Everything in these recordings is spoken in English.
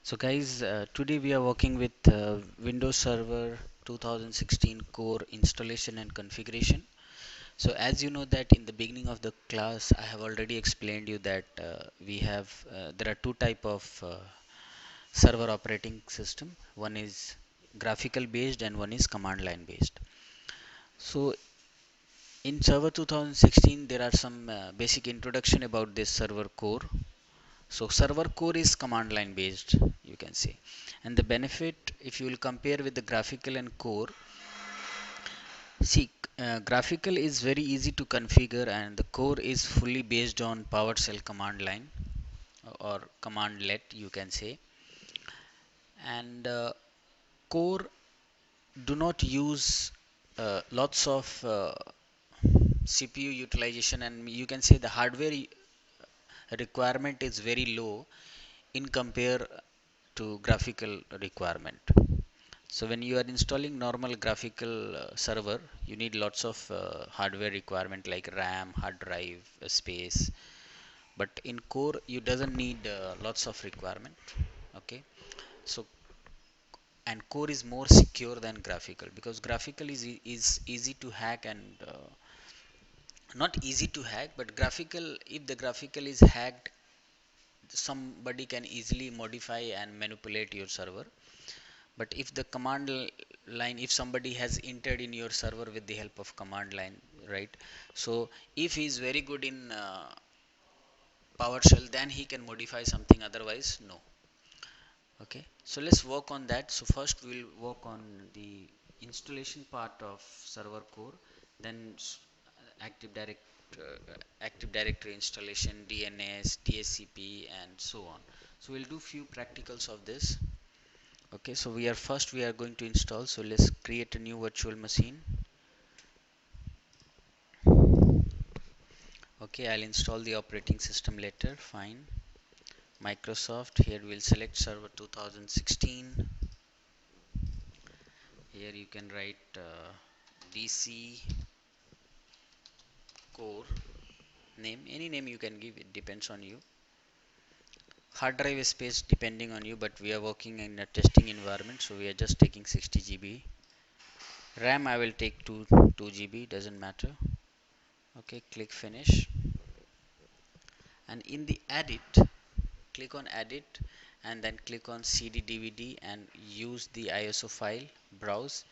So guys, today we are working with Windows Server 2016 core installation and configuration. So as you know that in the beginning of the class I have already explained you that there are two type of server operating system. One is graphical based and one is command line based. So in Server 2016 there are some basic introduction about this server core. So server core is command line based, you can say. And the benefit, if you will compare with the graphical and core, see, graphical is very easy to configure and the core is fully based on PowerShell command line or command let, you can say. And core do not use lots of CPU utilization, and you can say the hardware requirement is very low in compare to graphical requirement. So when you are installing normal graphical server, you need lots of hardware requirement like RAM, hard drive, space. But in core, you doesn't need lots of requirement. Okay. So and core is more secure than graphical because graphical is easy to hack and not easy to hack, but graphical, if the graphical is hacked, somebody can easily modify and manipulate your server. But if the command line, if somebody has entered in your server with the help of command line, right? So if he is very good in PowerShell, then he can modify something, otherwise no. Okay, so let's work on that. So first we'll work on the installation part of server core, then active directory installation, DNS, DHCP, and so on. So we'll do few practicals of this. Okay, so we are going to install. So let's create a new virtual machine. Okay, I'll install the operating system later. Fine. Microsoft. Here we'll select server 2016. Here you can write DC core name. Any name you can give. It depends on you. Hard drive space depending on you, but we are working in a testing environment, so we are just taking 60 GB. RAM I will take 2 GB. Doesn't matter. Okay, click finish. And in the edit, click on edit and then click on CD DVD and use the ISO file, browse.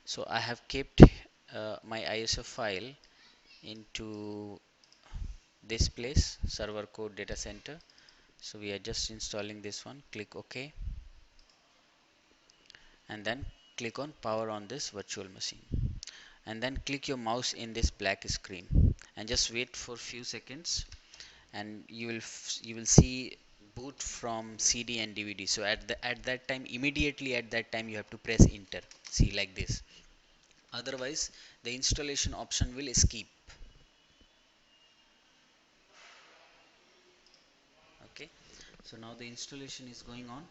So I have kept my ISO file into this place, server code data center. So we are just installing this one. Click OK and then click on power on this virtual machine, and then click your mouse in this black screen and just wait for few seconds, and you will see boot from CD and DVD. So at that time, immediately at that time, you have to press enter. See, like this. Otherwise, the installation option will skip. Okay. So now the installation is going on.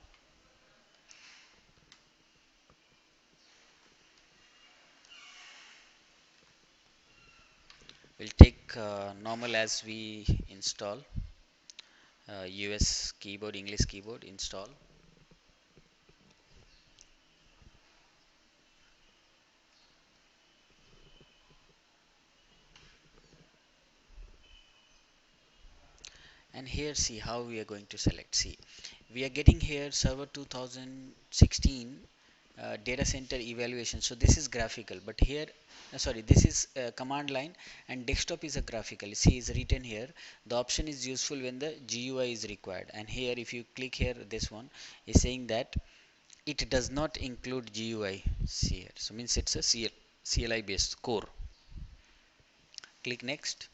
We'll take normal as we install. US keyboard, English keyboard, install. And here, see how we are going to select. See, we are getting here server 2016 data center evaluation. So this is graphical, but here sorry, this is command line, and desktop is a graphical. See, is written here, the option is useful when the GUI is required. And here if you click here, this one is saying that it does not include GUI. See here, so means it's a CLI based core. Click next.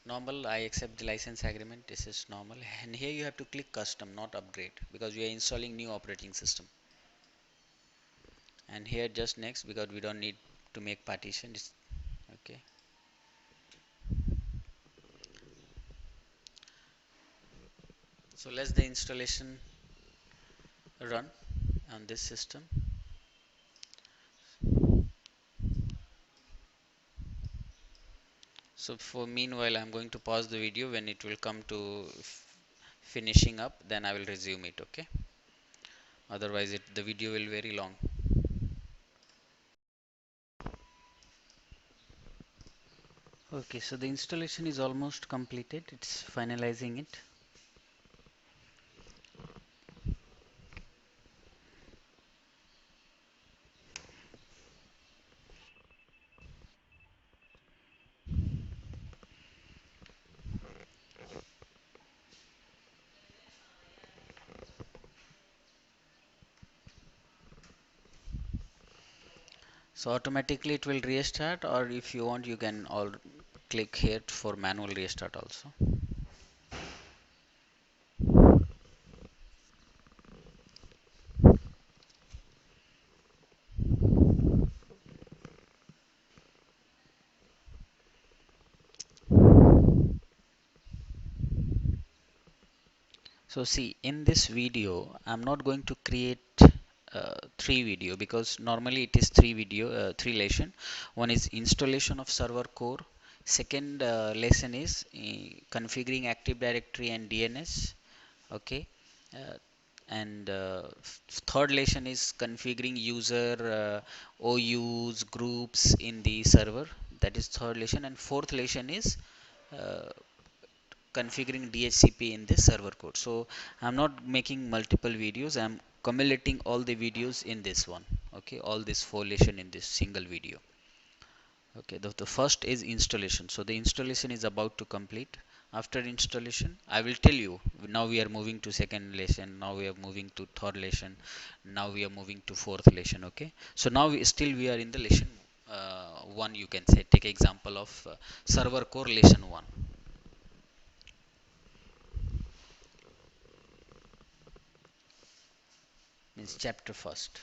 Normal, I accept the license agreement. This is normal, and here you have to click custom, not upgrade, because we are installing new operating system. And here just next, because we don't need to make partitions. Okay, so let's the installation run on this system. So for meanwhile, I'm going to pause the video. When it will come to finishing up, then I will resume it. Okay, otherwise the video will very long. Okay, so the installation is almost completed. It's finalizing it. So automatically it will restart, or if you want you can all click here for manual restart also. So see, in this video I'm not going to create three video, because normally it is three lesson. One is installation of server core, second lesson is configuring Active Directory and DNS. Okay, uh, and third lesson is configuring user OUs groups in the server. That is third lesson. And fourth lesson is uh, configuring DHCP in this server code. So I'm not making multiple videos, I'm accumulating all the videos in this one. Okay, all this four lesson in this single video. Okay, the first is installation. So the installation is about to complete. After installation I will tell you, now we are moving to second lesson, now we are moving to third lesson, now we are moving to fourth lesson. Okay, so now we are in the lesson 1, you can say. Take example of server core lesson 1, means chapter first.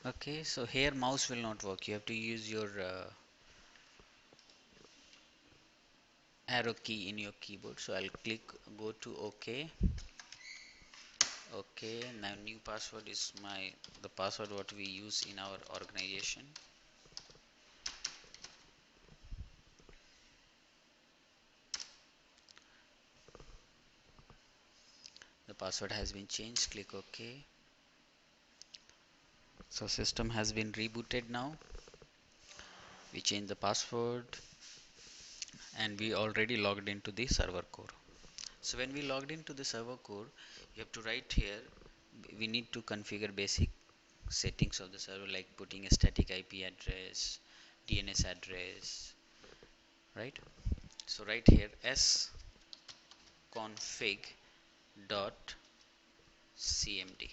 Okay, so here mouse will not work. You have to use your arrow key in your keyboard. So I'll click go to OK. Okay, now new password is the password what we use in our organization. The password has been changed. Click OK. So system has been rebooted now. We changed the password and we already logged into the server core. So when we logged into the server core, you have to write here, we need to configure basic settings of the server, like putting a static IP address, DNS address, right? So right here sconfig.cmd.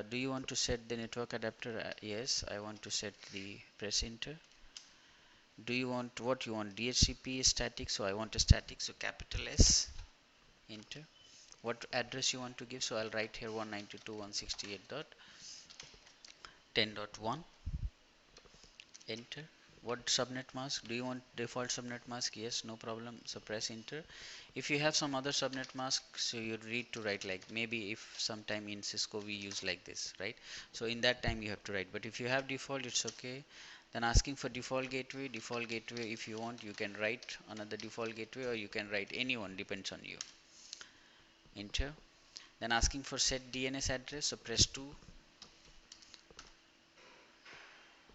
Do you want to set the network adapter? Yes, I want to set the press enter. Do you want what you want? DHCP static, so I want a static, so capital S, enter. What address you want to give? So I'll write here 192.168.10.1, enter. What subnet mask? Do you want default subnet mask? Yes, no problem. So press enter. If you have some other subnet mask, so you need to write, like maybe if sometime in Cisco we use like this, right? So in that time you have to write. But if you have default, it's okay. Then asking for default gateway. Default gateway, if you want, you can write another default gateway or you can write anyone, depends on you. Enter. Then asking for set DNS address, so press 2.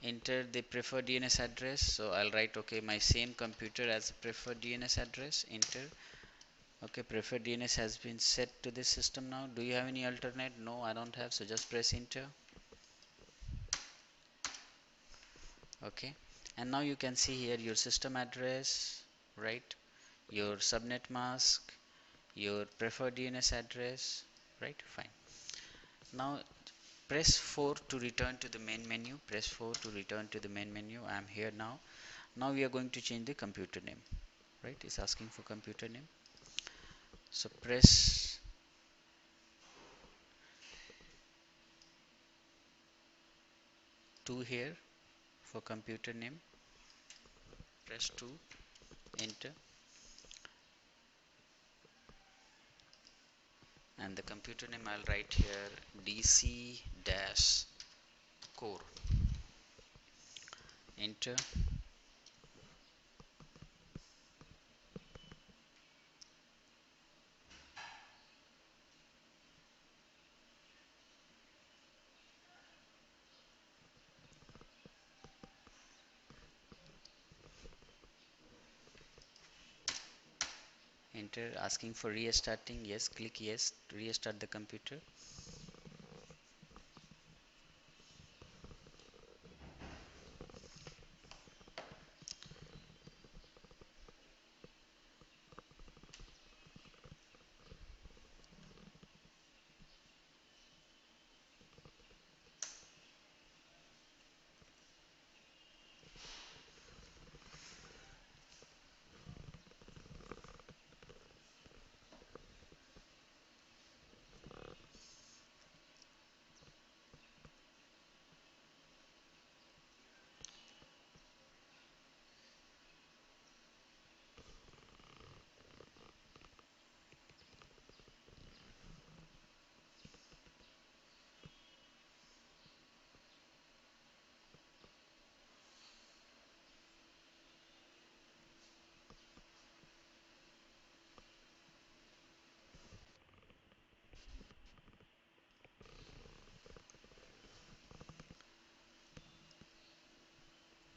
Enter the preferred DNS address, so I'll write okay, my same computer as preferred DNS address, enter. Okay, preferred DNS has been set to this system now. Do you have any alternate? No, I don't have, so just press enter. Okay, and now you can see here your system address, right? Your subnet mask, your preferred DNS address, right? Fine. Now press 4 to return to the main menu. Press 4 to return to the main menu. I am here now. Now we are going to change the computer name, right? It's asking for computer name. So press 2 here for computer name. Press 2, enter. And the computer name I'll write here DC-core, enter. Enter. Asking for restarting, yes, click yes to restart the computer.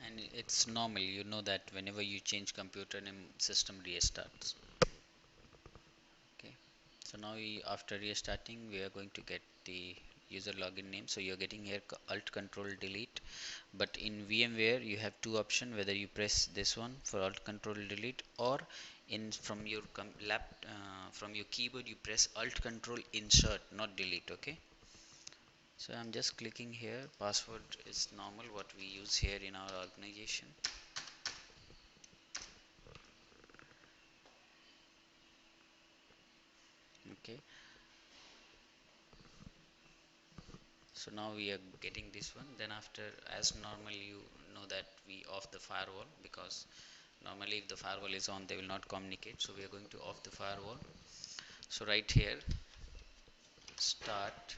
And it's normal, you know that whenever you change computer name, system restarts. Okay, so now after restarting we are going to get the user login name. So you're getting here alt control delete, but in VMware you have two options, whether you press this one for alt control delete, or in from your from your keyboard you press alt control insert, not delete. Okay, So I'm just clicking here. Password is normal what we use here in our organization. Okay, so now we are getting this one. Then after, as normal, you know that we off the firewall, because normally if the firewall is on they will not communicate, so we are going to off the firewall. So right here, start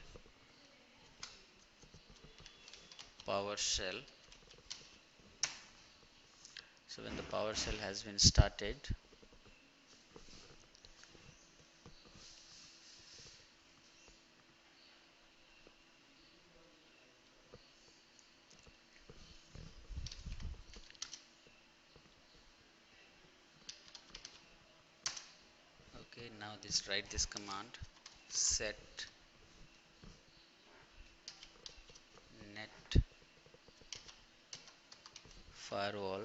PowerShell. So when the PowerShell has been started, okay, now this write this command, set net firewall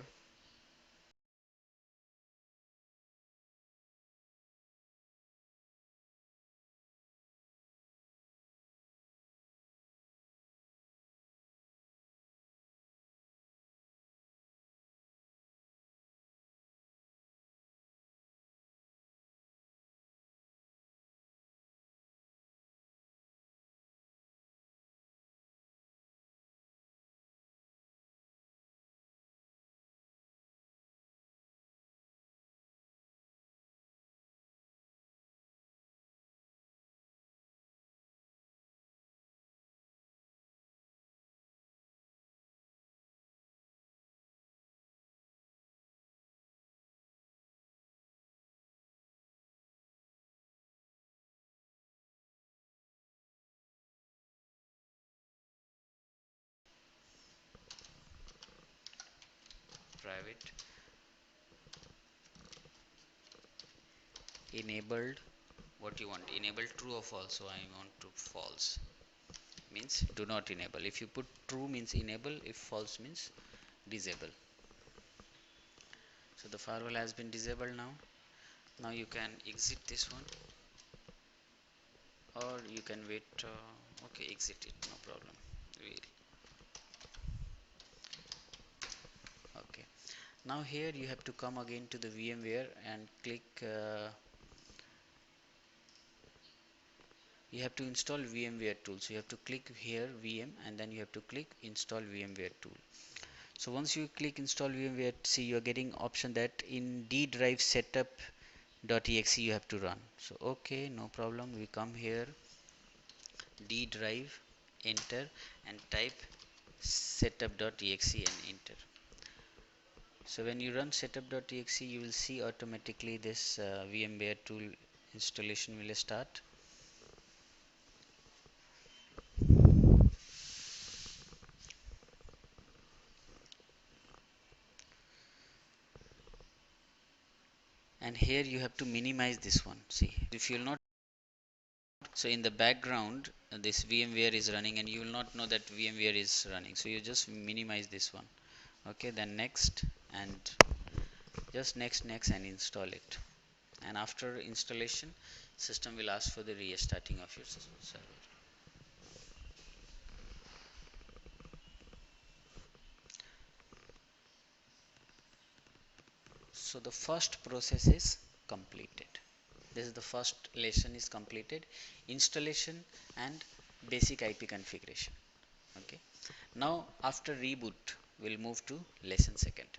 private enabled. What you want, enable true or false? So I want to false, means do not enable. If you put true means enable, if false means disable. So the firewall has been disabled now. Now you can exit this one, or you can wait. Okay, exit it, no problem. Okay, now here you have to come again to the VMware and click you have to install VMware tool. So you have to click here VM, and then you have to click install VMware tool. So once you click install VMware, see you are getting option that in D drive setup.exe you have to run. So okay, no problem. We come here, D drive, enter, and type setup.exe and enter. So when you run setup.exe, you will see automatically this VMware tool installation will start. And here you have to minimize this one. See, if you will not, so in the background this VMware is running and you will not know that VMware is running, so you just minimize this one. Okay, then next, and just next and install it. And after installation, system will ask for the restarting of your server. So the first process is completed. This is the first lesson is completed, installation and basic IP configuration. Okay, now after reboot we'll move to lesson second.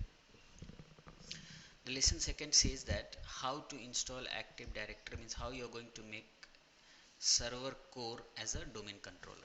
The lesson second says that how to install Active Directory, means how you are going to make server core as a domain controller.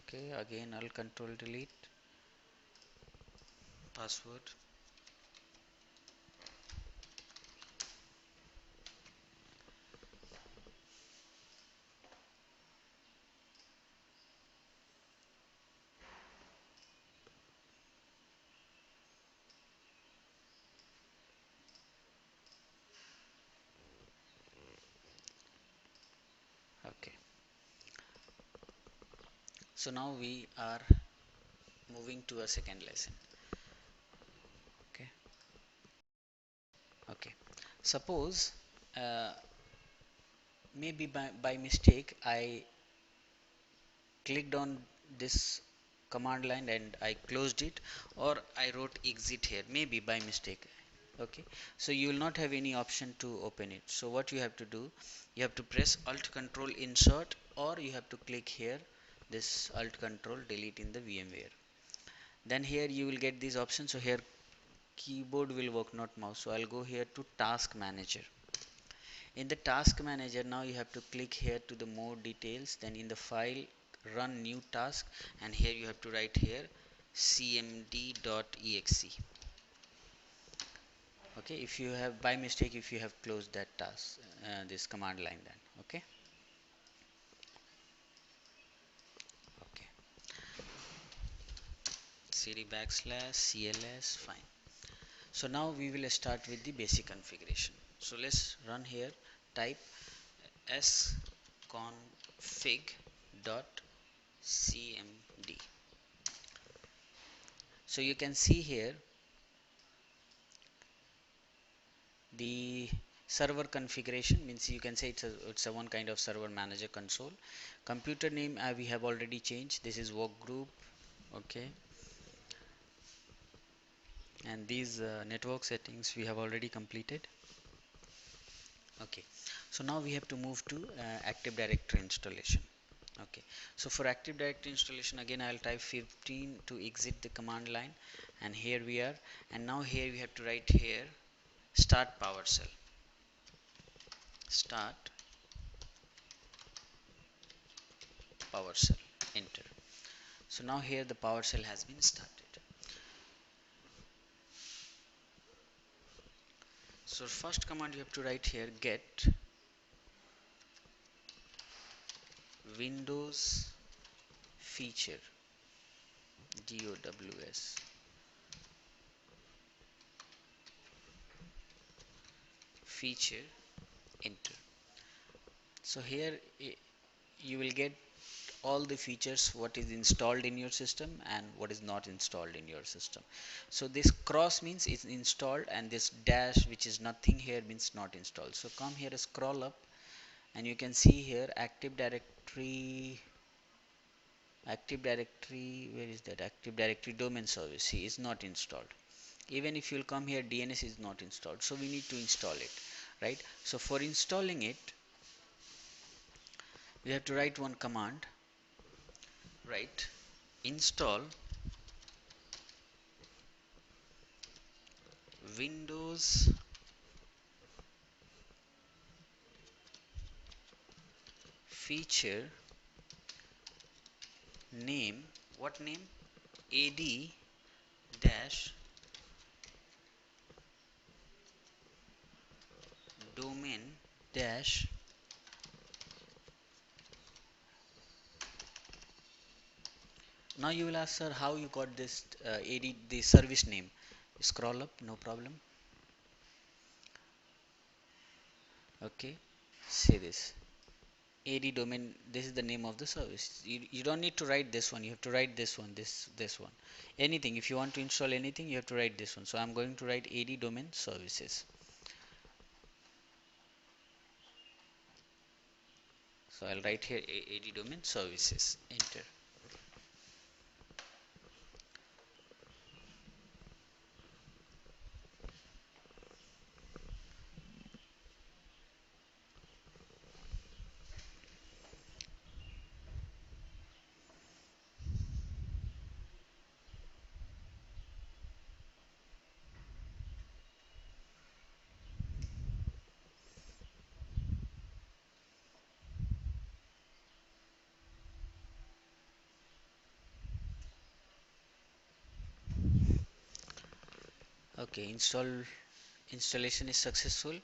Okay, again I'll control delete password. Okay, so now we are moving to a second lesson. Okay, okay, suppose maybe by mistake I clicked on this command line and I closed it, or I wrote exit here, maybe by mistake. Okay, so you will not have any option to open it. So what you have to do, you have to press alt control insert, or you have to click here this alt control delete in the VMware. Then here you will get these options. So here keyboard will work, not mouse. So I'll go here to task manager. In the task manager, now you have to click here to the more details, then in the file run new task, and here you have to write here cmd.exe. Okay, if you have by mistake, if you have closed that task, this command line, then okay. Okay, cd /cls, fine. So now we will start with the basic configuration. So let's run here, type sconfig.cmd. So you can see here the server configuration, means you can say it's a one kind of server manager console. Computer name we have already changed. This is work group. Okay, and these network settings we have already completed. Okay, so now we have to move to Active Directory installation. Okay, so for Active Directory installation, again I'll type 15 to exit the command line, and here we are. And now here we have to write here start PowerShell. Start PowerShell, enter. So now here the PowerShell has been started. So first command you have to write here get Windows feature, DOWS, feature, enter. So here you will get all the features what is installed in your system and what is not installed in your system. So this cross means it's installed, and this dash which is nothing here means not installed. So come here, scroll up, and you can see here Active Directory, where is that? Active Directory domain service is not installed. Even if you'll come here, DNS is not installed, so we need to install it, right? So for installing it, we have to write one command, right? Install Windows feature name. What name? AD dash domain dash. Now you will ask, sir, how you got this AD, the service name? Scroll up, no problem. Okay, say this AD domain. This is the name of the service. You don't need to write this one. You have to write this one, this one. Anything. If you want to install anything, you have to write this one. So I'm going to write AD domain services. So I'll write here AD domain services. Enter. Okay, installation is successful,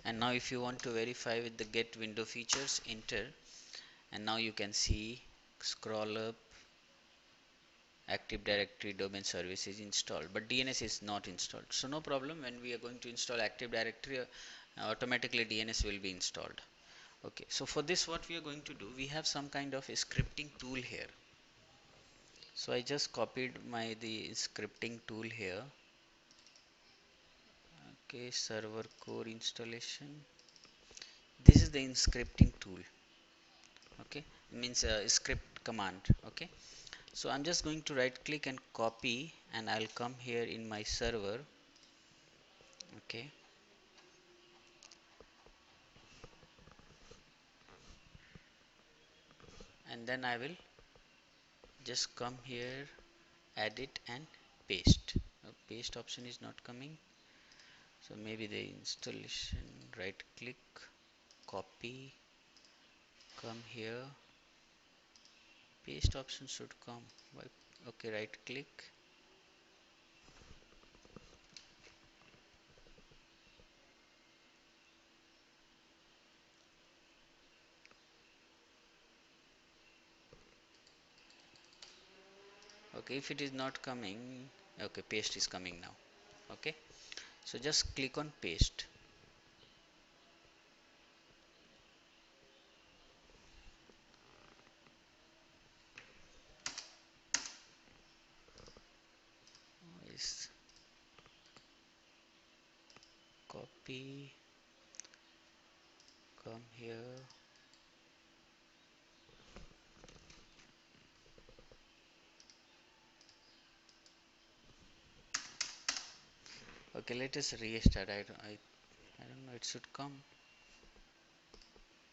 and now if you want to verify with the get window features, enter, and now you can see, scroll up, Active Directory domain service is installed, but DNS is not installed. So no problem, when we are going to install Active Directory, automatically DNS will be installed. Okay, so for this what we are going to do, we have some kind of a scripting tool here. So I just copied the scripting tool here. Okay, server core installation. This is the scripting tool. Okay, means script command. Okay, so I'm just going to right click and copy, and I'll come here in my server. Okay, and then I will just come here, edit and paste. Paste option is not coming, so maybe the installation, right click, copy, come here, paste option should come. Okay, right click, okay, if it is not coming, okay, paste is coming now. Okay, so just click on paste. Is copy, come here, okay, let us restart. I don't know, it should come,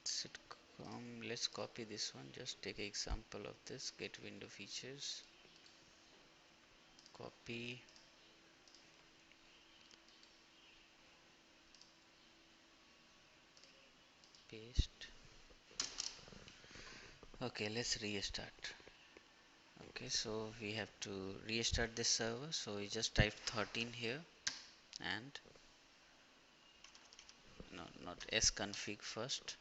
it should come. Let's copy this one, just take an example of this, get window features, copy, paste. Okay, let's restart. Okay, so we have to restart this server, so we just type 13 here, and no, not sconfig first,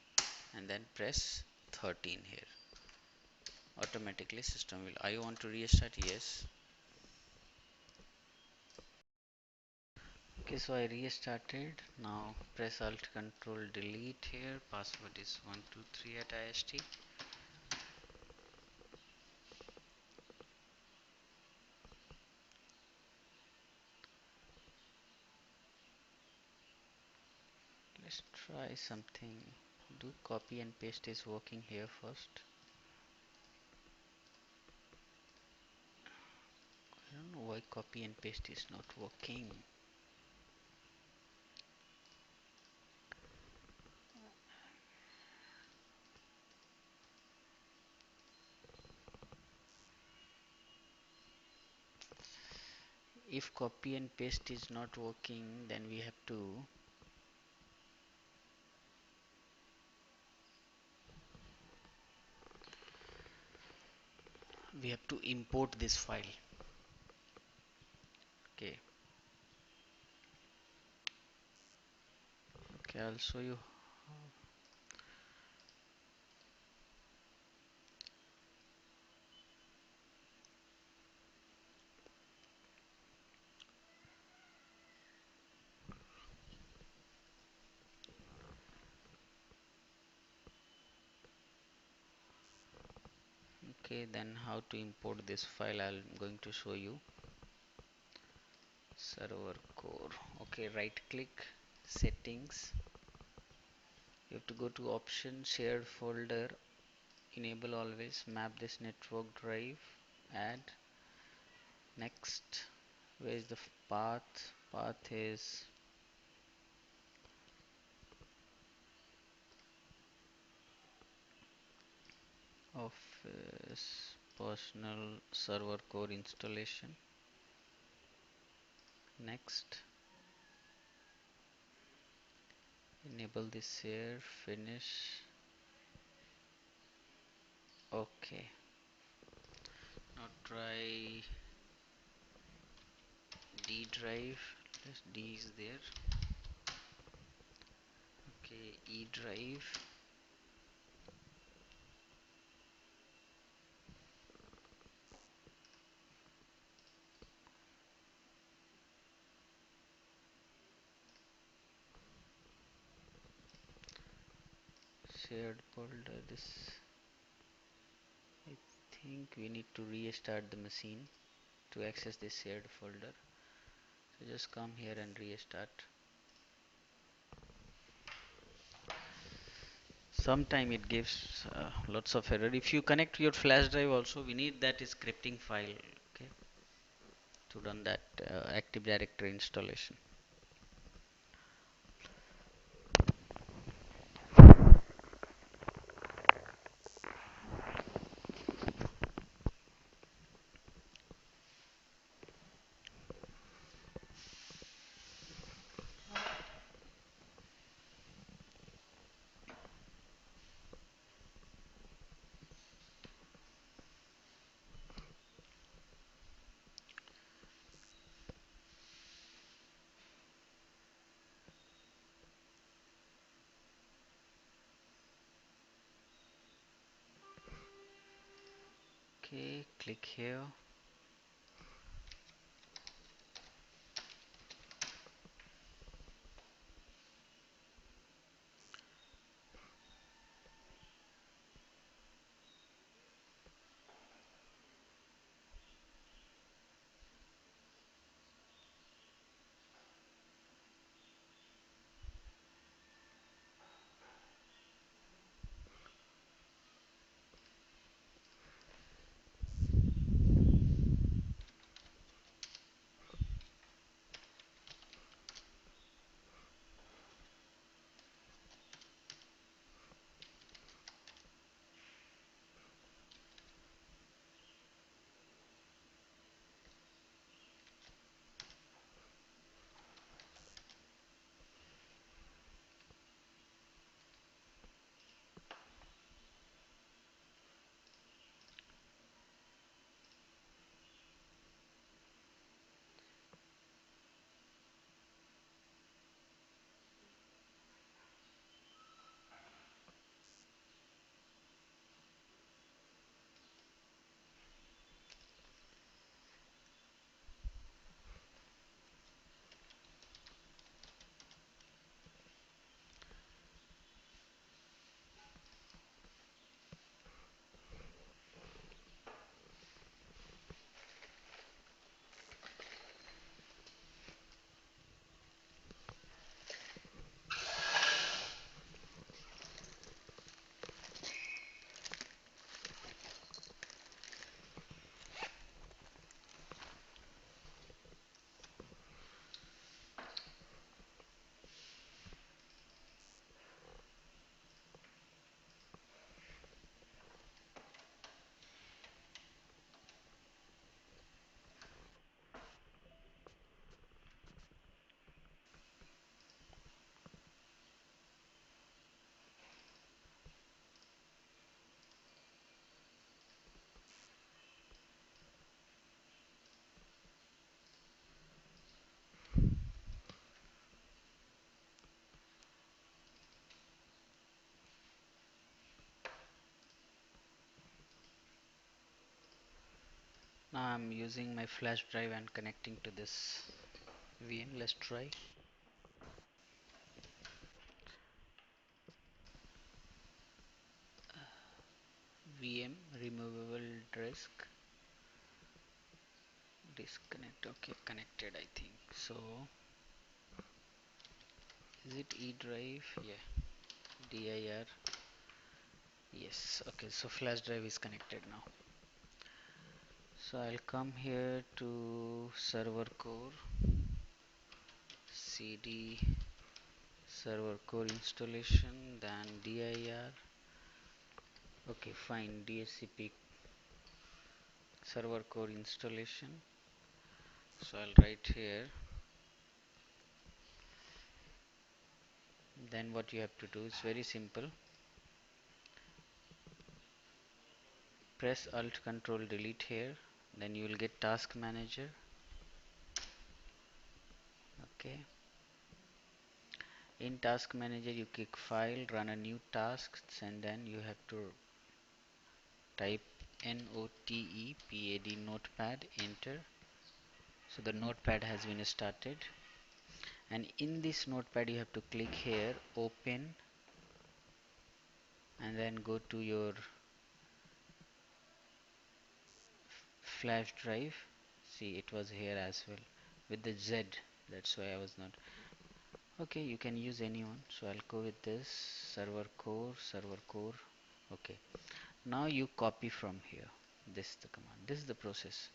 and then press 13 here. Automatically system will, I want to restart, yes. Okay, so I restarted. Now press alt control delete here, password is 123 at IST. Let's try something. Do copy and paste is working here first. I don't know why copy and paste is not working. If copy and paste is not working, then we have to import this file. Okay, okay, I'll show you. Okay, then how to import this file, I'm going to show you. Server core. Okay, right click, settings, you have to go to option, shared folder, enable always, map this network drive, add, next. Where is the path is office personal server core installation, next, enable this here, finish. Okay, now try D drive. just D is there. Okay, E drive. Shared folder. This, I think we need to restart the machine to access this shared folder. So just come here and restart. Sometime it gives lots of error. If you connect your flash drive also, we need that scripting file, okay, to run that Active Directory installation. Okay, click here. Now I'm using my flash drive and connecting to this VM. Let's try. VM removable disk. Disconnect. Okay, connected, I think. So is it E drive? Yeah. DIR. Yes. Okay, so flash drive is connected now. So I'll come here to server core, CD server core installation, then dir. Okay, fine. DHCP server core installation. So I'll write here. Then what you have to do is very simple. Press Alt Control Delete here. Then you will get Task Manager. Okay, in task manager you click file, run a new task, and then you have to type notepad notepad, enter. So the notepad has been started, and in this notepad you have to click here open, and then go to your flash drive. See, it was here as well with the Z, that's why I was not. Okay, you can use anyone, so I'll go with this server core. Okay, now you copy from here, this is the command, this is the process.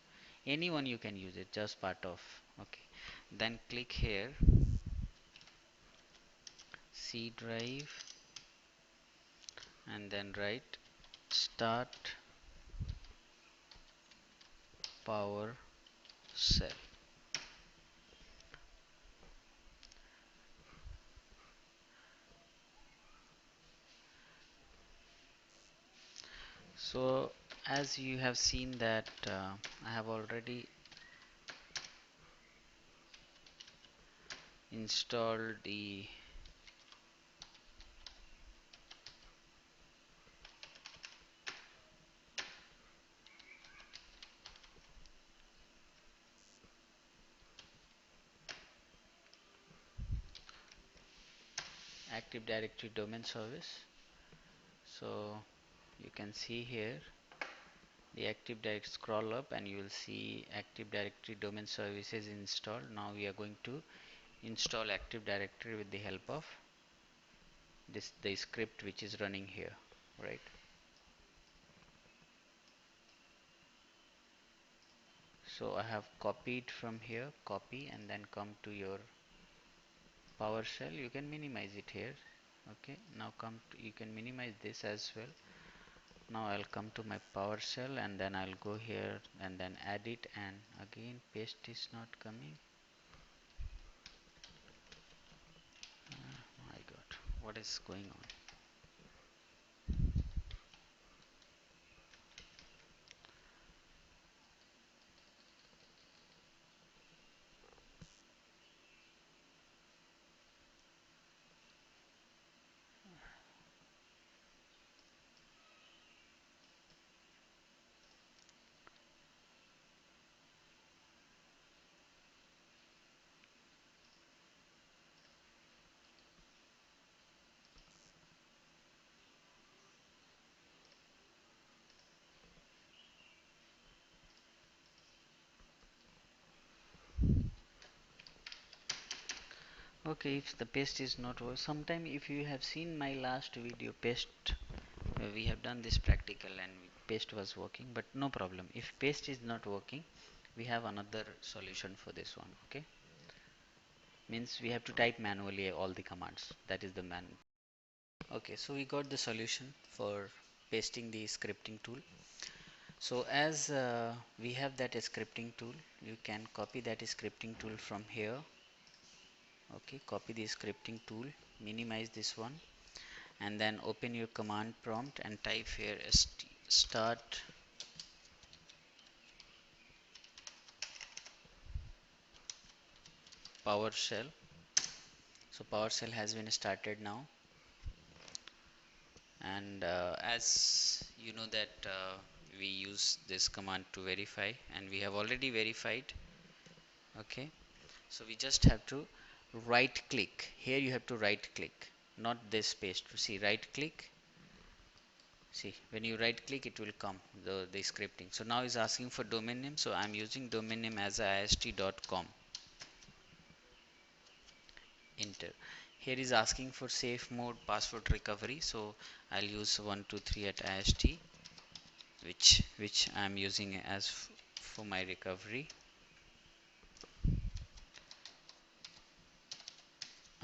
Anyone you can use it, just part of. Okay, then click here C drive, and then write start power cell. So as you have seen that I have already installed the Active Directory domain service. So you can see here the Active Directory, scroll up and you will see Active Directory domain services installed. Now we are going to install Active Directory with the help of the script which is running here, right? So I have copied from here, copy, and then come to your PowerShell. You can minimize it here. Okay, now you can minimize this as well. Now I'll come to my PowerShell, and then I'll go here and then add it, and again paste is not coming. My god, what is going on? Okay, if the paste is not working, sometime if you have seen my last video paste, we have done this practical and paste was working, but no problem. If paste is not working, we have another solution for this one. Okay, means we have to type manually all the commands. That is the man. Okay, so we got the solution for pasting the scripting tool. So as we have that scripting tool, you can copy that scripting tool from here. Okay, copy the scripting tool, minimize this one, and then open your command prompt and type here start PowerShell. So PowerShell has been started now, and as you know that we use this command to verify, and we have already verified. Okay, so we just have to right click here. You have to right click, not this paste. See, right click. See, when you right click, it will come the scripting. So now is asking for domain name, so I'm using domain name as ist.com. Enter. Here is asking for safe mode password recovery, so I'll use 123 at ist, which I'm using as for my recovery.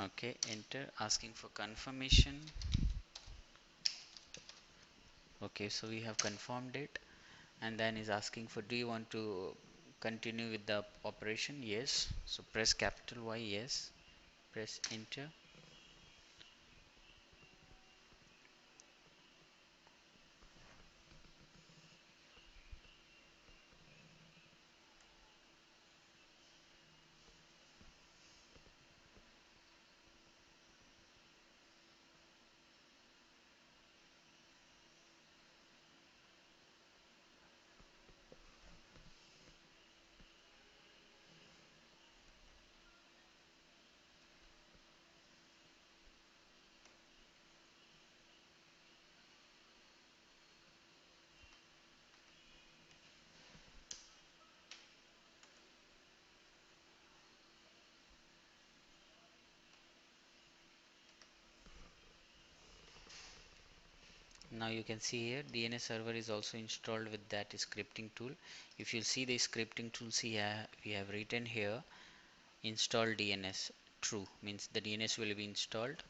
Okay, enter. Asking for confirmation. Okay, so we have confirmed it, and then is asking for, do you want to continue with the operation? Yes. So press capital Y. Yes. Press enter. Now you can see here DNS server is also installed with that scripting tool. If you see the scripting tools here, we have written here install DNS true, means the DNS will be installed.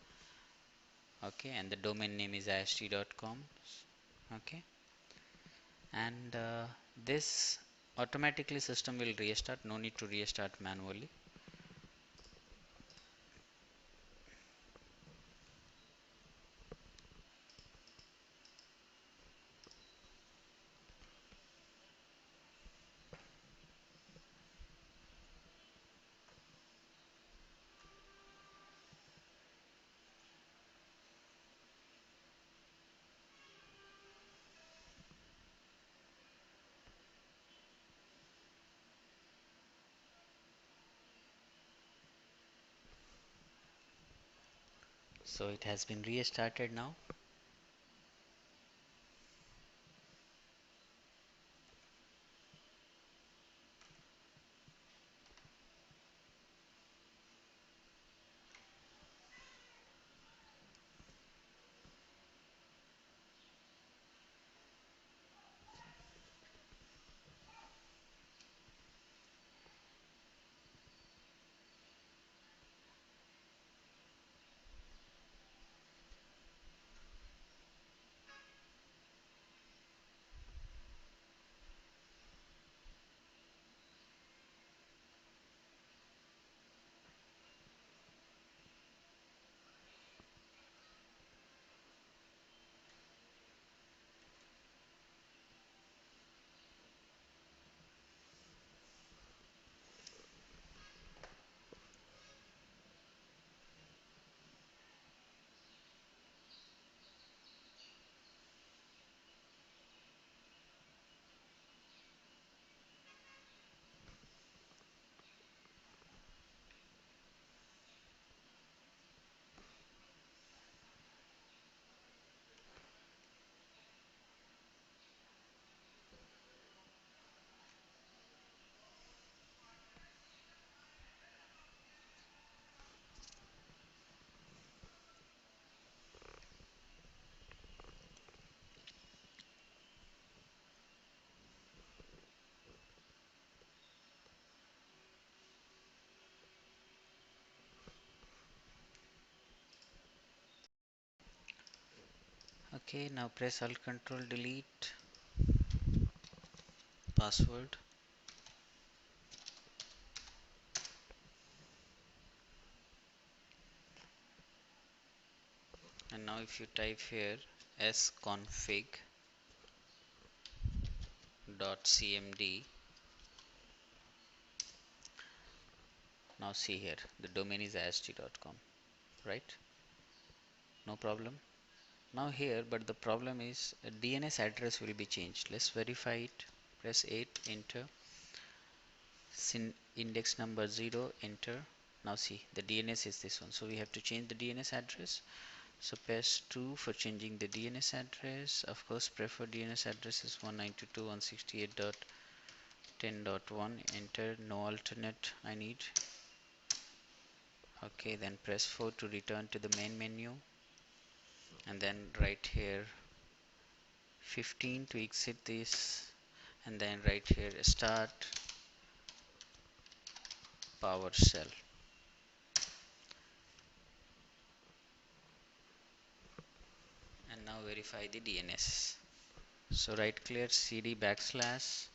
Okay, and the domain name is ist.com. Okay, and this automatically system will restart, no need to restart manually. So it has been restarted now. Okay, now press Alt Control Delete password. And now if you type here sconfig.cmd, now see here the domain is ist.com, right? No problem. Now here, but the problem is DNS address will be changed. Let's verify it. Press 8, enter. Index number 0, enter. Now see, the DNS is this one, so we have to change the DNS address. So press 2 for changing the DNS address. Of course, preferred DNS address is 192.168.10.1. Enter. No alternate I need. Okay, then press 4 to return to the main menu, and then right here 15 to exit this, and then right here start PowerShell. And now verify the DNS. So right clear cd backslash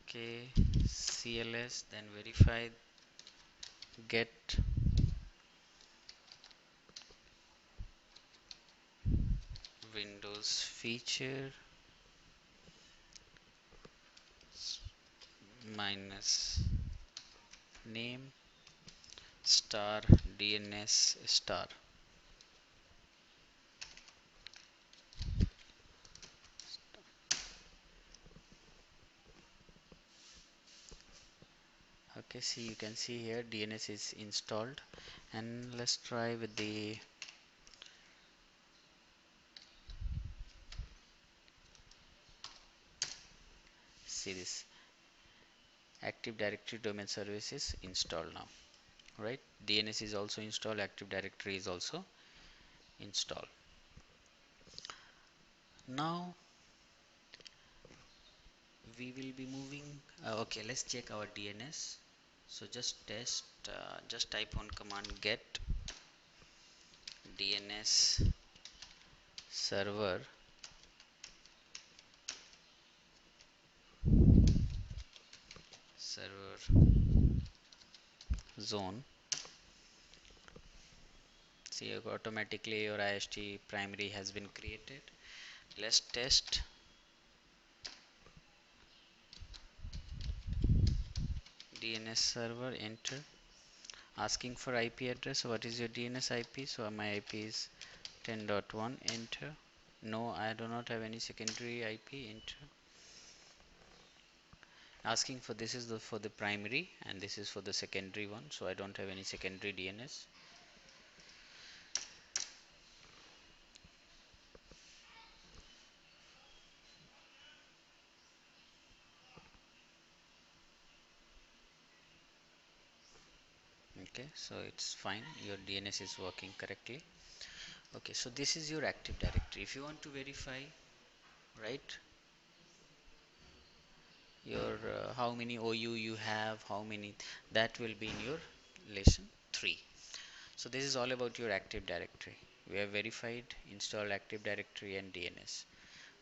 okay cls, then verify get Windows feature minus name star DNS star. Okay, see, you can see here DNS is installed, and let's try with the see this Active Directory domain services installed now. right? DNS is also installed, Active Directory is also installed. Now we will be moving, okay, let's check our DNS. So just test, just type on command get DNS server server zone. See, automatically your IST primary has been created. Let's test DNS server, enter. Asking for IP address. What is your DNS IP? So my IP is 10.1, enter. No, I do not have any secondary IP, enter. Asking for, this is the for the primary and this is for the secondary one, so I don't have any secondary DNS. Okay, so it's fine, your DNS is working correctly. Okay, so this is your Active Directory. If you want to verify, right, your how many OU you have, how many, that will be in your lesson 3. So this is all about your Active Directory. We have verified, installed Active Directory and DNS.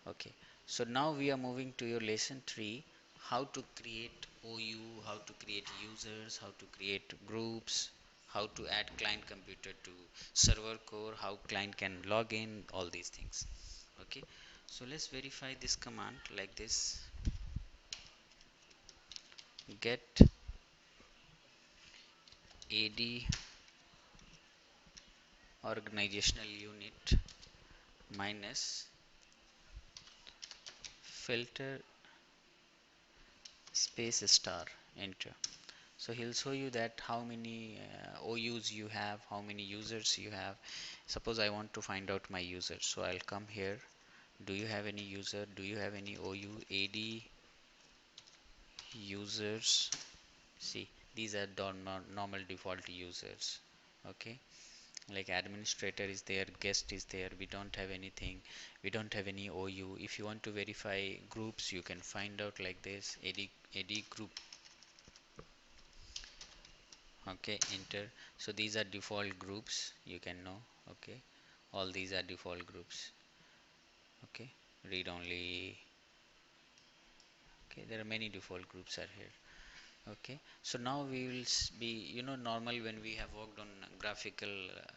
Okay, so now we are moving to your lesson 3, how to create OU, how to create users, how to create groups, how to add client computer to server core, how client can log in, all these things. Okay, so let's verify this command like this: get AD organizational unit minus filter space star, enter. So he'll show you that how many OUs you have, how many users you have. Suppose I want to find out my user, so I'll come here. Do you have any user? Do you have any OU? AD users. See, these are normal default users. Okay, like administrator is there, guest is there. We don't have anything. We don't have any OU. If you want to verify groups, you can find out like this: AD group. Okay, enter. So these are default groups, you can know. Okay, all these are default groups. Okay, read only. Okay, there are many default groups are here. Okay, so now we will be, normal when we have worked on graphical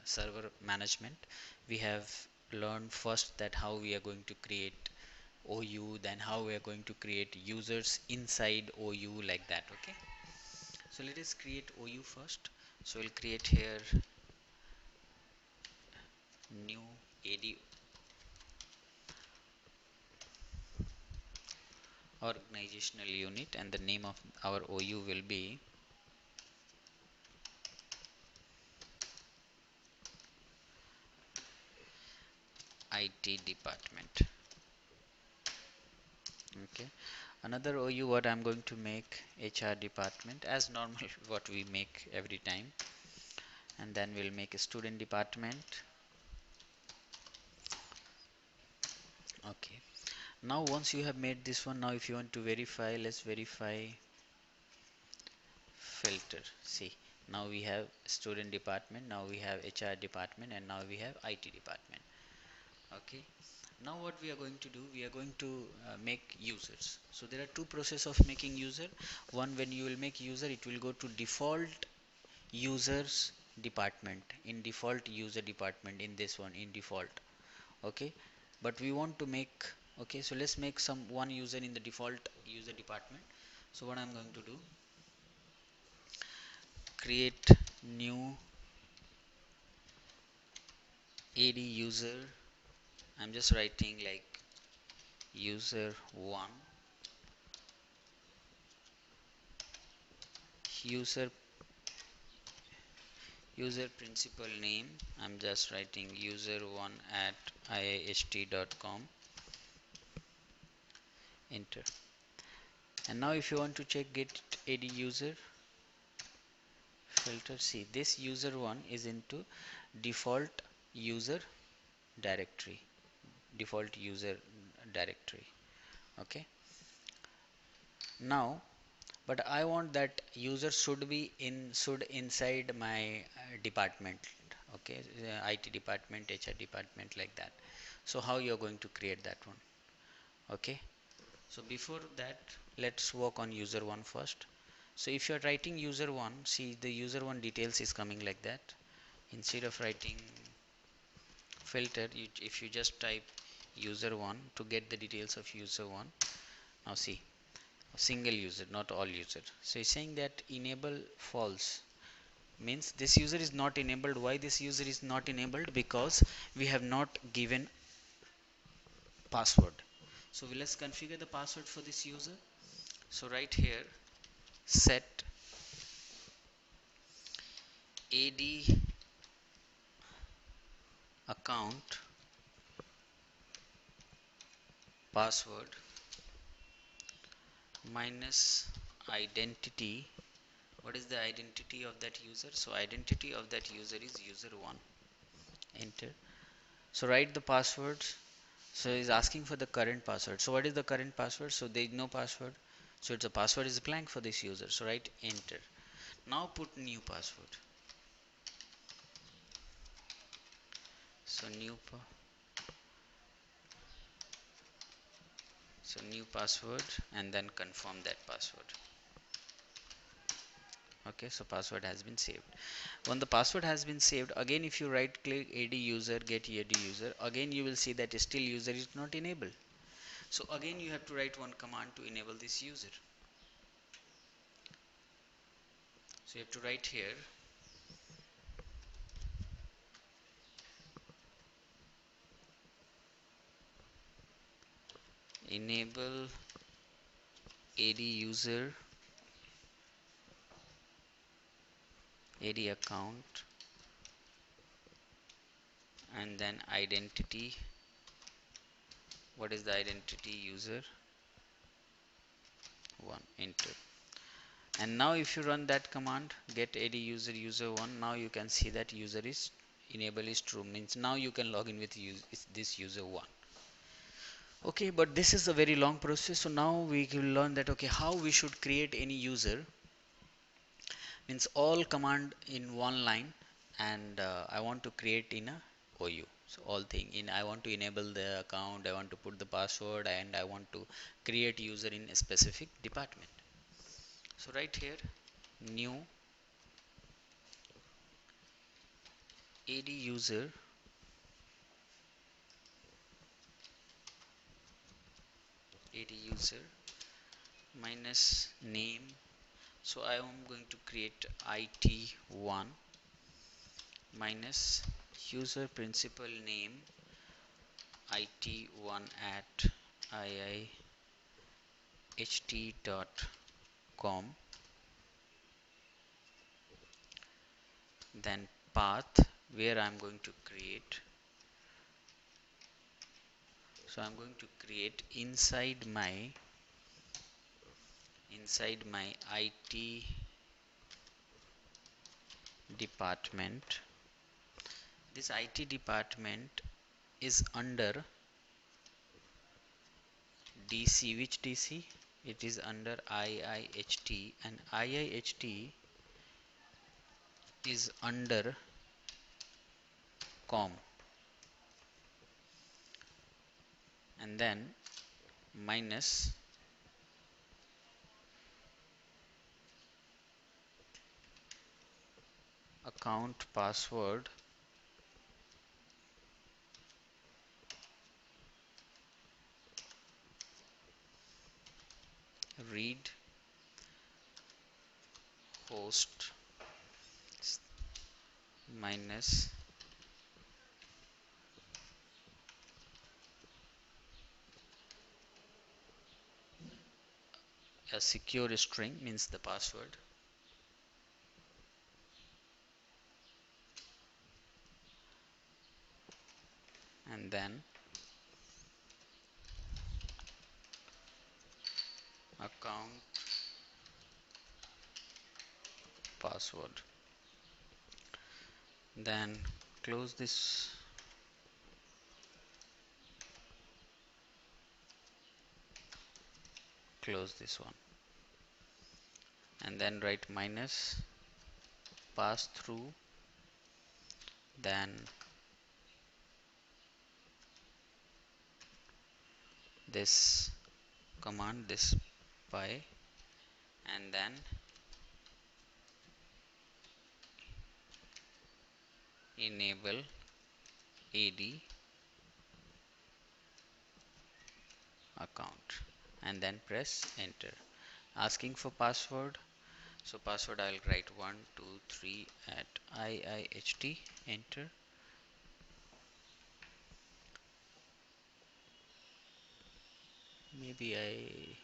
server management, we have learned first that how we are going to create OU, then how we are going to create users inside OU, like that. Okay, so let us create OU first. So we'll create here new AD organizational unit, and the name of our OU will be IT department. Okay, another OU what I'm going to make, HR department, as normal what we make every time, and then we'll make a student department. Okay, now once you have made this one, now if you want to verify, let's verify filter. See, now we have student department, now we have HR department, and now we have IT department. Okay, now what we are going to do, we are going to make users. So there are two process of making user. One, when you will make user, it will go to default users department, in default user department, in this one, in default. Okay, but we want to make, okay, so let's make some one user in the default user department. So what I'm going to do, create new AD user. I'm just writing like user 1, user principal name. I'm just writing user1 at iist.com, enter. And now if you want to check get AD user, filter. See, this user one is into default user directory, default user directory. Okay, now but I want that user should be inside my department. Okay, IT department, HR department, like that. So how you are going to create that one? Okay, so before that, let's work on user one first. So if you are writing user one, see the user one details is coming like that. Instead of writing filter, if you just type user one to get the details of user one. Now see, single user, not all user. So it's saying that enable false, means this user is not enabled. Why this user is not enabled? Because we have not given password. So let's configure the password for this user. So right here, set AD account password minus identity. What is the identity of that user? So identity of that user is user1. Enter. So write the passwords. So it's asking for the current password. So what is the current password? So there is no password. So it's a password is blank for this user. So write enter. Now put new password. So new password and then confirm that password. Okay, so password has been saved. When the password has been saved, again if you right click AD user, get AD user, again you will see that still user is not enabled. So again you have to write one command to enable this user. So you have to write here enable AD user AD account and then identity. What is the identity? User 1. Enter. And now if you run that command, get AD user user1, now you can see that user is enable is true, means now you can log in with this user1. Okay, but this is a very long process. So now we will learn that okay, how we should create any user, means all command in one line, and I want to create in a OU. So all thing in, I want to enable the account, I want to put the password, and I want to create user in a specific department. So right here, new AD user minus name. So I am going to create IT1 minus user principal name IT1 at iiht.com, then path where I am going to create. So I am going to create inside my IT department. This IT department is under DC. Which DC? It is under IIHT, and IIHT is under com, and then minus account password read host minus a secure string, means the password, and then account password. then close this, close this one, and then write minus pass through, then this command, this by, and then enable AD account, and then press enter. Asking for password, so password I'll write 123 at IIHT, enter. Maybe I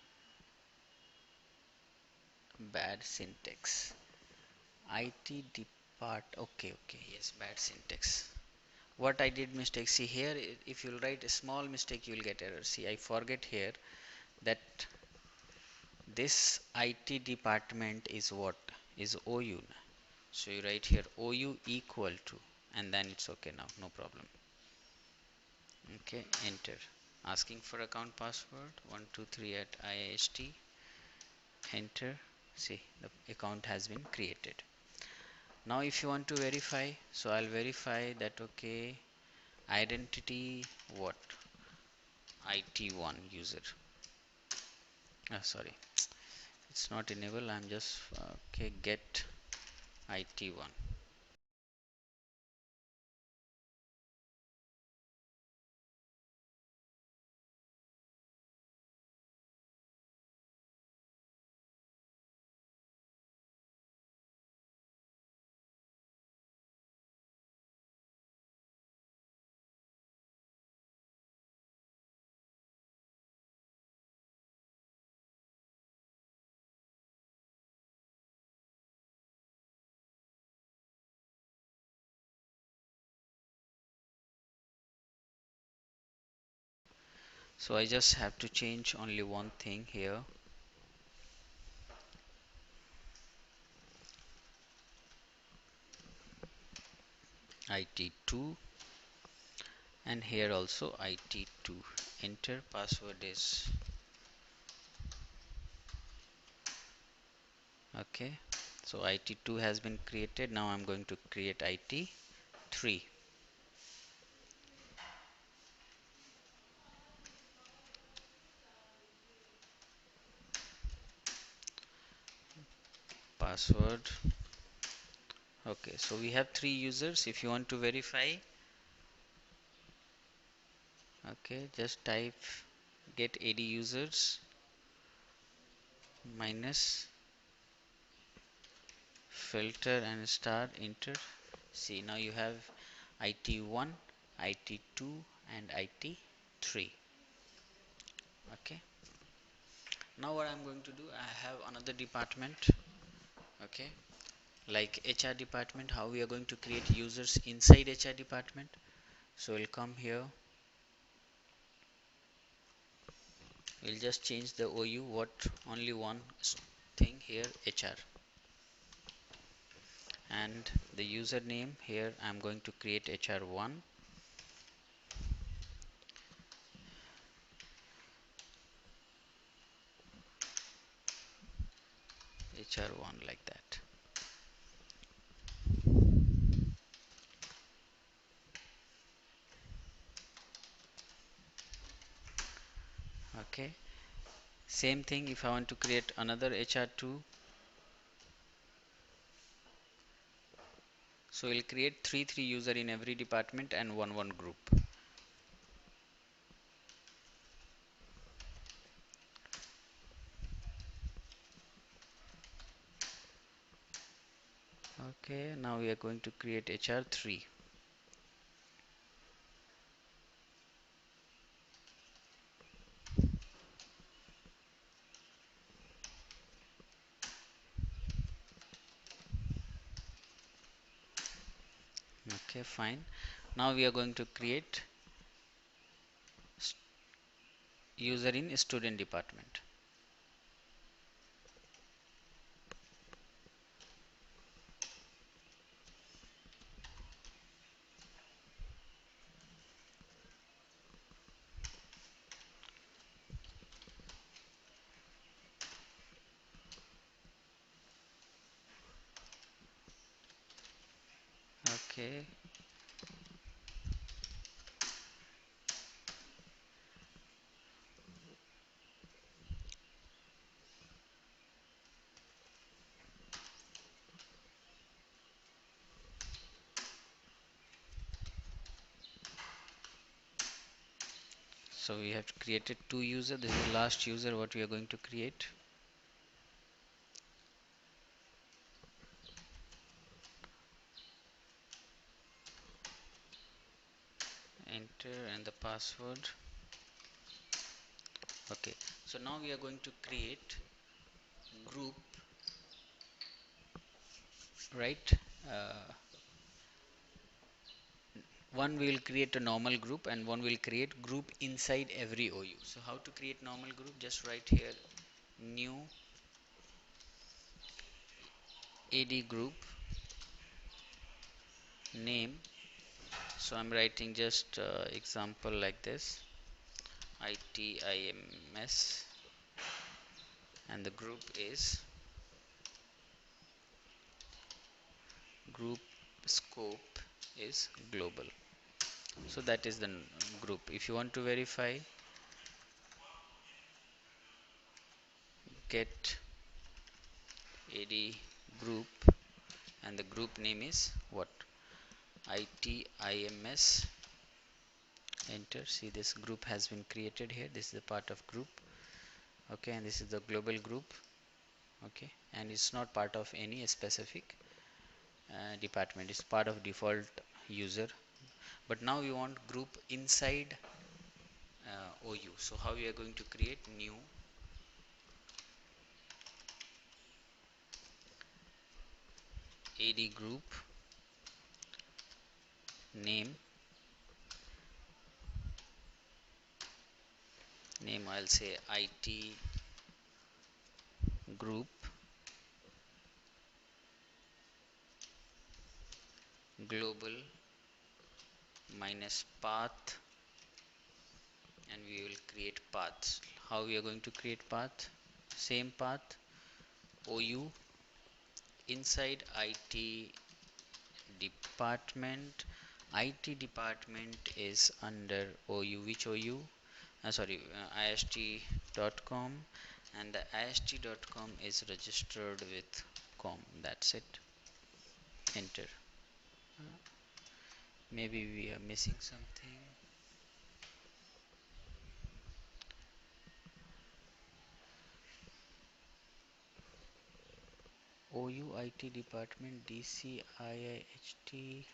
bad syntax. IT depart, okay, yes, bad syntax. What I did mistake, see here, if you'll write a small mistake you'll get error. See, I forget here that this IT department is what is OU. So you write here OU equal to, and then it's okay now, no problem. Okay, enter. Asking for account password 123 at IIST, enter. See, the account has been created. Now if you want to verify, so I'll verify that okay, identity what, IT1 user, sorry, it's not enable, I'm just okay, get IT1. So I just have to change only one thing here, IT2, and here also IT2, enter. Password is okay, so IT2 has been created. Now I'm going to create IT3. Password, okay, so we have 3 users. If you want to verify, okay, just type get AD users minus filter and star, enter. See, now you have IT1, IT2 and IT3. Okay, now what I'm going to do, I have another department, okay, like HR department. How we are going to create users inside HR department? So we'll come here, we'll just change the OU, what, only one thing here, HR, and the username here I'm going to create HR1, HR1 like that. Okay, same thing if I want to create another HR2, so we'll create 3 user in every department and one group. Okay, now we are going to create HR3. Okay, fine. Now we are going to create user in student department. Okay, so we have created two user. This is the last user what we are going to create. Enter and the password. Okay, so now we are going to create group, right? uh, One will create a normal group and one will create group inside every OU. So how to create normal group? Just write here new AD group name. So I'm writing just example like this, ITIMS, and the group is group scope is global. So that is the group. If you want to verify, get AD group and the group name is what? ITIMS. Enter. See, this group has been created here. This is the part of group. Okay, and this is the global group. Okay, and it's not part of any specific department. It's part of default user. But now we want group inside OU. So how we are going to create new AD group name I'll say IT group global minus path, and we will create paths. How we are going to create path? Same path, OU inside IT department. IT department is under OU. Which OU? Sorry, ist.com, and the ist.com is registered with com. That's it. Enter. Maybe we are missing something. OU IT department DCIIHT.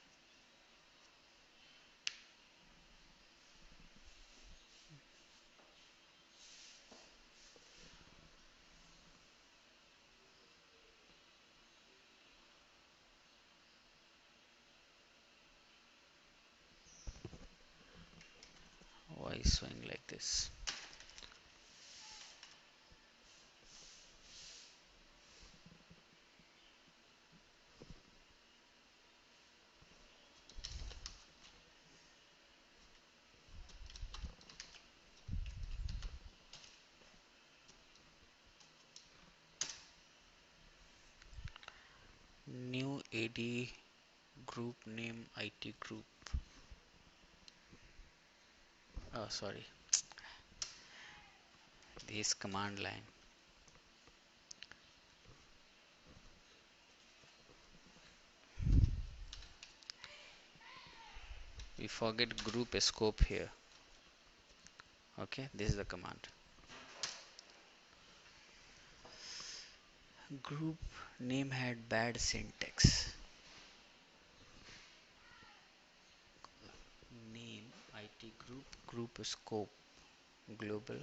Why is showing like this? New AD group name IT group. Oh, sorry. This command line. We forget group scope here. Okay, this is the command. Group name had bad syntax. Name IT group scope global.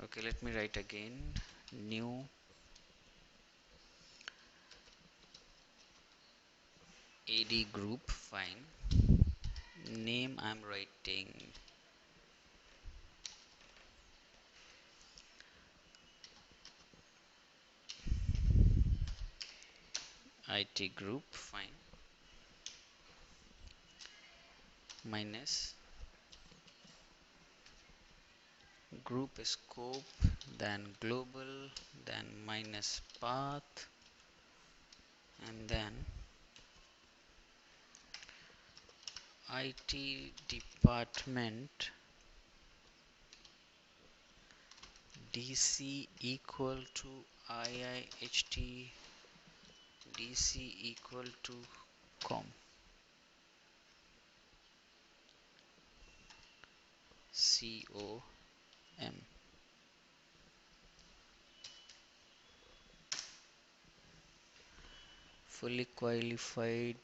Okay, let me write again. New AD group, fine. Name I'm writing IT group, fine. Minus group scope, then global, then minus path, and then IT department DC equal to IIHT DC equal to com. COM. Fully qualified.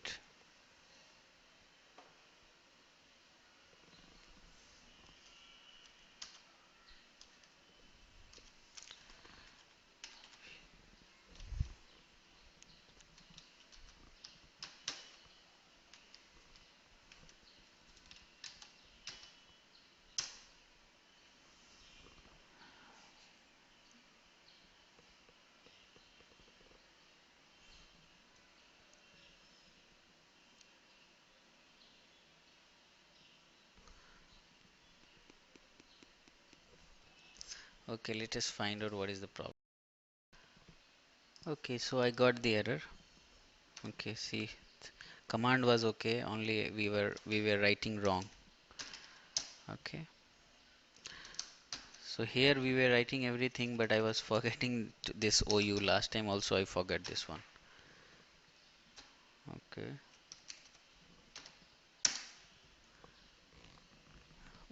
Okay, let us find out what is the problem. Okay, so I got the error. Okay, see, command was okay, only we were writing wrong. Okay, so here we were writing everything, but I was forgetting this OU. Last time also I forgot this one. Okay,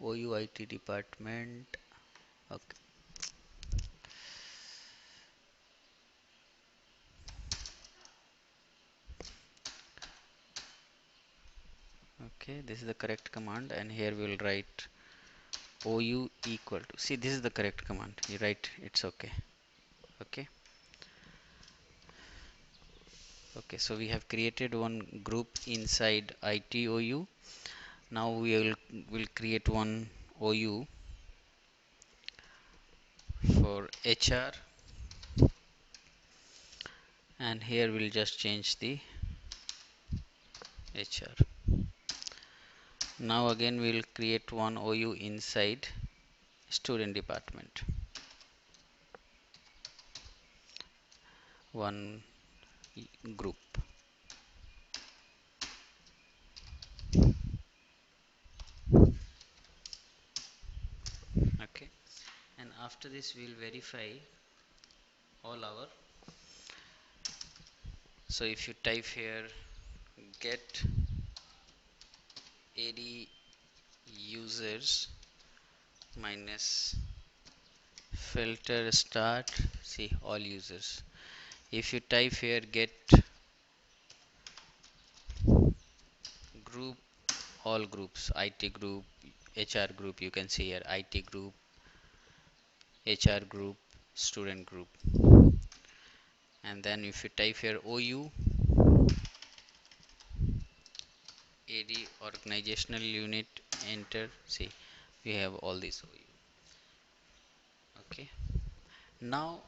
OU IT department. Okay, okay, this is the correct command, and here we will write OU equal to. See, this is the correct command. You write it's okay. Okay. Okay, so we have created one group inside ITOU. Now we will create one OU for HR, and here we'll just change the HR. Now again we'll create one OU inside student department. One group. Okay, and after this we'll verify all our. So if you type here get AD users minus filter start, see all users. If you type here get group, all groups, IT group, HR group, you can see here IT group, HR group, student group, and then if you type here OU AD organizational unit, enter, see we have all these OU. Okay, now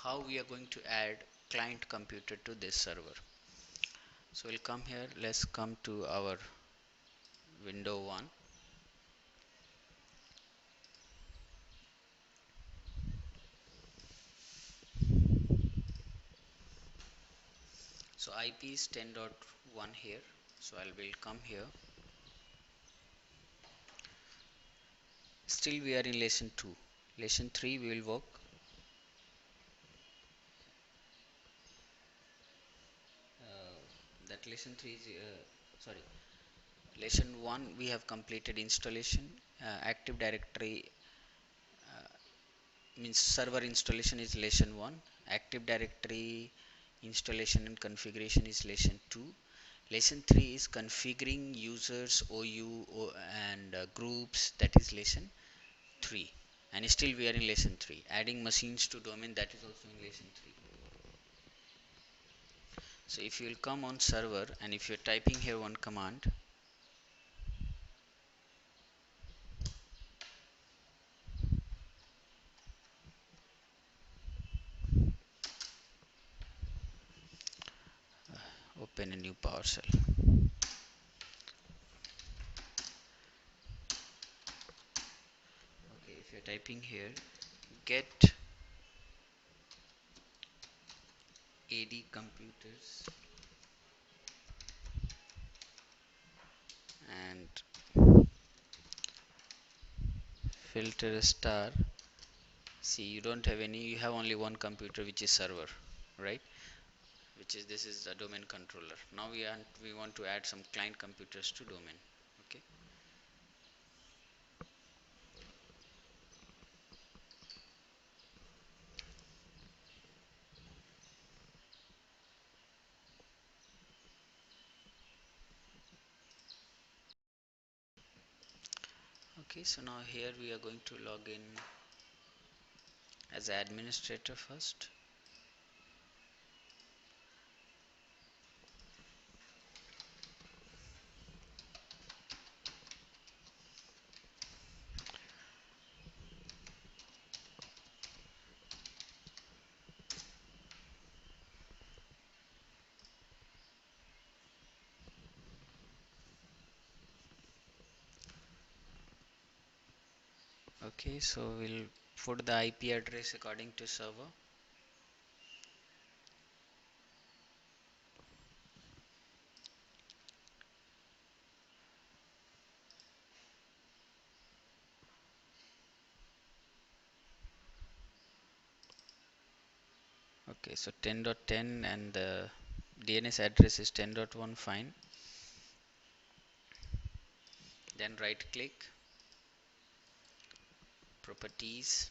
how we are going to add client computer to this server. So we'll come here, let's come to our window 1. So IP is 10.1 here, so I will come here. Still we are in lesson 2. Lesson 3 we will work. That lesson 3 is sorry, lesson 1 we have completed installation. Active Directory means server installation is lesson 1. Active Directory installation and configuration is lesson 2. Lesson 3 is configuring users, OU and groups, that is lesson 3. And still we are in lesson 3. Adding machines to domain, that is also in lesson 3. So if you will come on server and if you are typing here one command, open a new PowerShell. Okay, if you are typing here get AD computers and filter star. See, you don't have any, you have only one computer which is server, right? Which is, this is the domain controller. Now we want to add some client computers to domain. Okay. Okay, so now here we are going to log in as administrator first. Okay, so we'll put the IP address according to server. Okay, so 10.10 and the DNS address is 10.1, fine. Then right click, properties.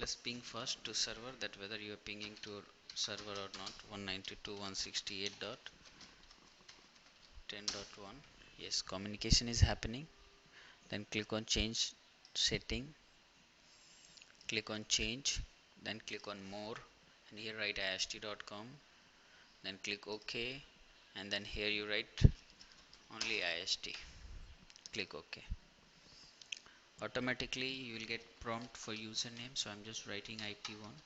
Let's ping first to server, that whether you are pinging to server or not. 192.168.10.1. Yes, communication is happening. Then click on change setting, click on change, then click on more, and here write ist.com, then click OK, and then here you write only ist. Click OK. Automatically you will get prompt for username, so I'm just writing IT1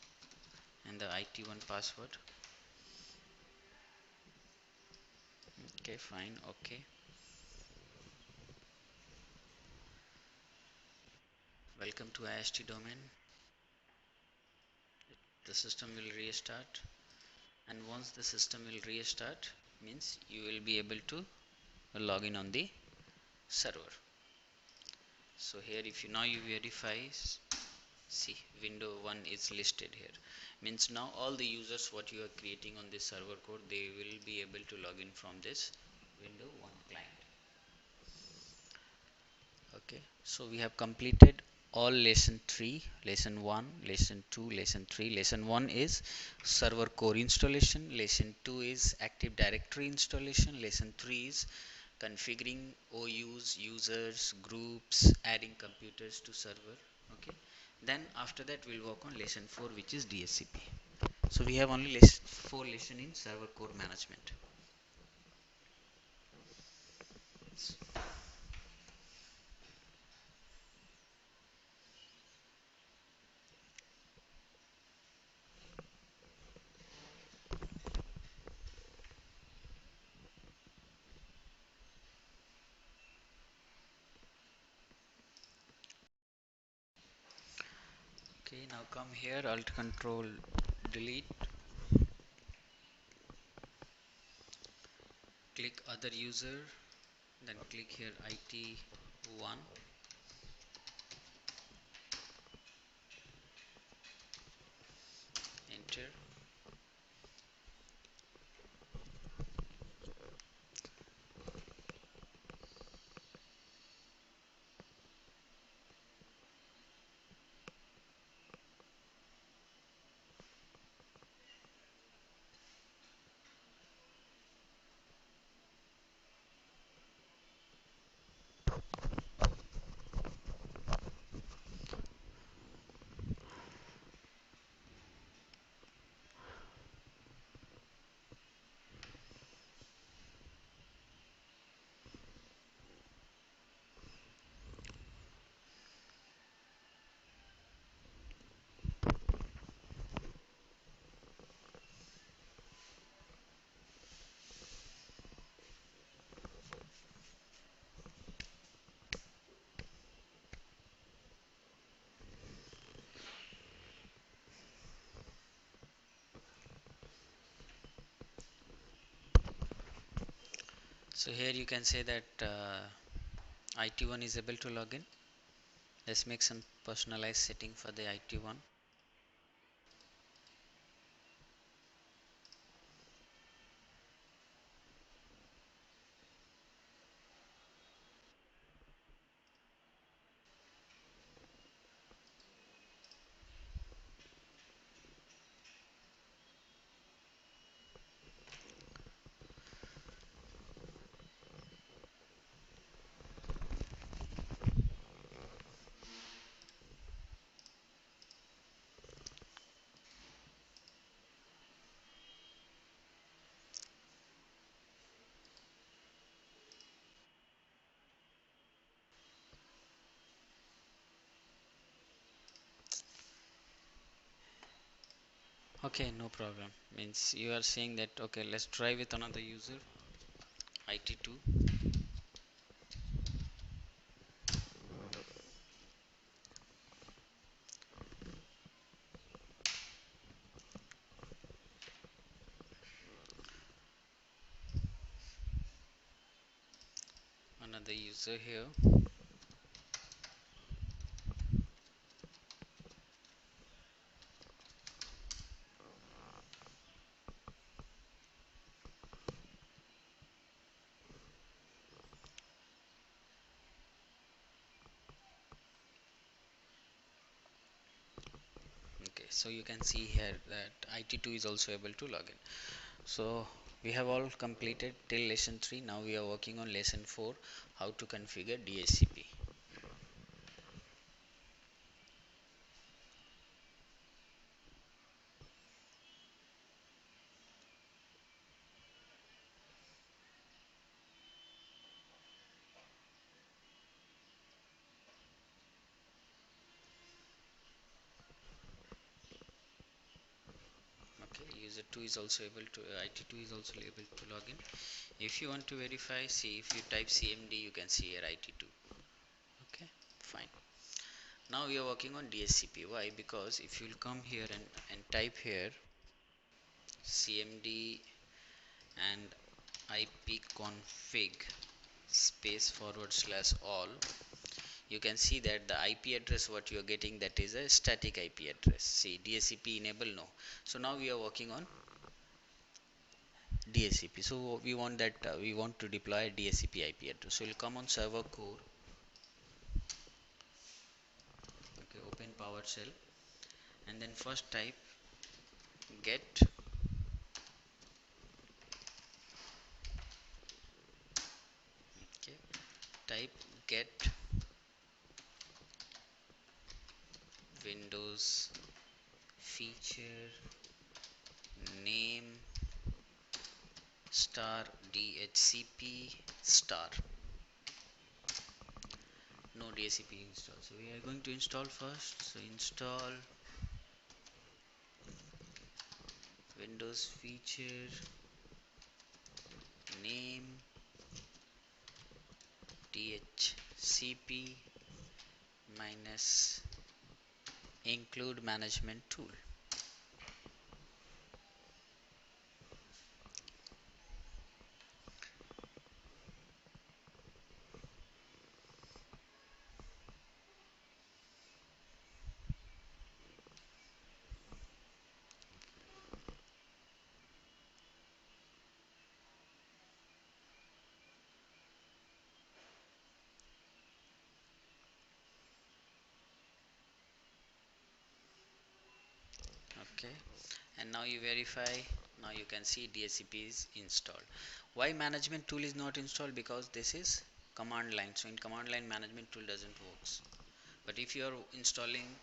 and the IT1 password. Okay, fine. Okay, welcome to ist domain. The system will restart, and once the system will restart means you will be able to log in on the server. So here if you now you verify, see window 1 is listed here, means now all the users what you are creating on this server code, they will be able to log in from this window 1 client. Okay, so we have completed all lesson 3, lesson 1, lesson 2, lesson 3. Lesson 1 is server core installation, lesson 2 is active directory installation, lesson 3 is configuring OUs, users, groups, adding computers to server. Okay, then after that we'll work on lesson 4, which is DHCP. So we have only 4 lesson in server core management. Okay, now come here, Alt Control Delete, click other user, then click here IT1, enter. So here you can say that IT1 is able to log in. Let's make some personalized setting for the IT1. Okay, no problem. Means you are saying that okay, let's try with another user, IT2. Another user here. Okay, so you can see here that IT2 is also able to log in. So we have all completed till lesson 3. Now we are working on lesson 4, how to configure DHCP. Okay, user 2 is also able to IT2 is also able to log in. If you want to verify, see, if you type CMD, you can see here IT2. Okay, fine. Now we are working on DHCP. Why? Because if you'll come here and type here CMD and ipconfig space / all, you can see that the IP address what you are getting, that is a static IP address. See, DHCP enable, no. So now we are working on DHCP. So we want that we want to deploy DHCP IP address. So we'll come on server core. Okay, open PowerShell and then first type get okay type get Windows feature name star DHCP star. No DHCP install. So we are going to install first. So install Windows feature name DHCP minus include management tool. Okay, and now you verify. Now you can see DHCP is installed. Why management tool is not installed? Because this is command line. So in command line management tool doesn't works. But if you are installing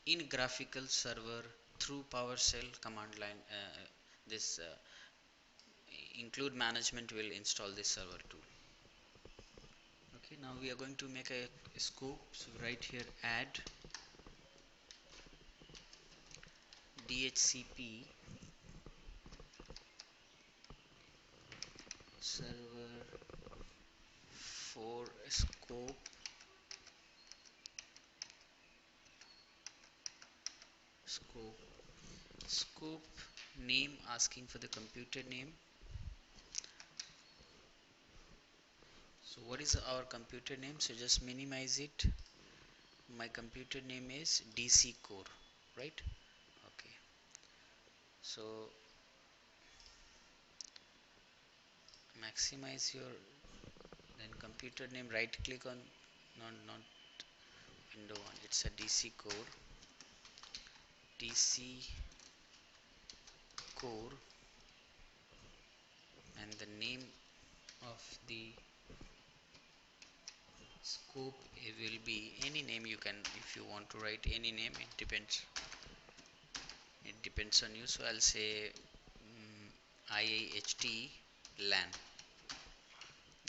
in graphical server through PowerShell command line, this include management will install this server tool. Okay, now we are going to make a scope. So right here add DHCP server for scope name, asking for the computer name, So what is our computer name? So just minimize it. My computer name is DC core, right? Okay. So maximize your then computer name, right click on not window one, it's a DC core, DC core, and the name of the scope it will be any name. You can, if you want to write any name, it depends on you. So I'll say IAHT LAN,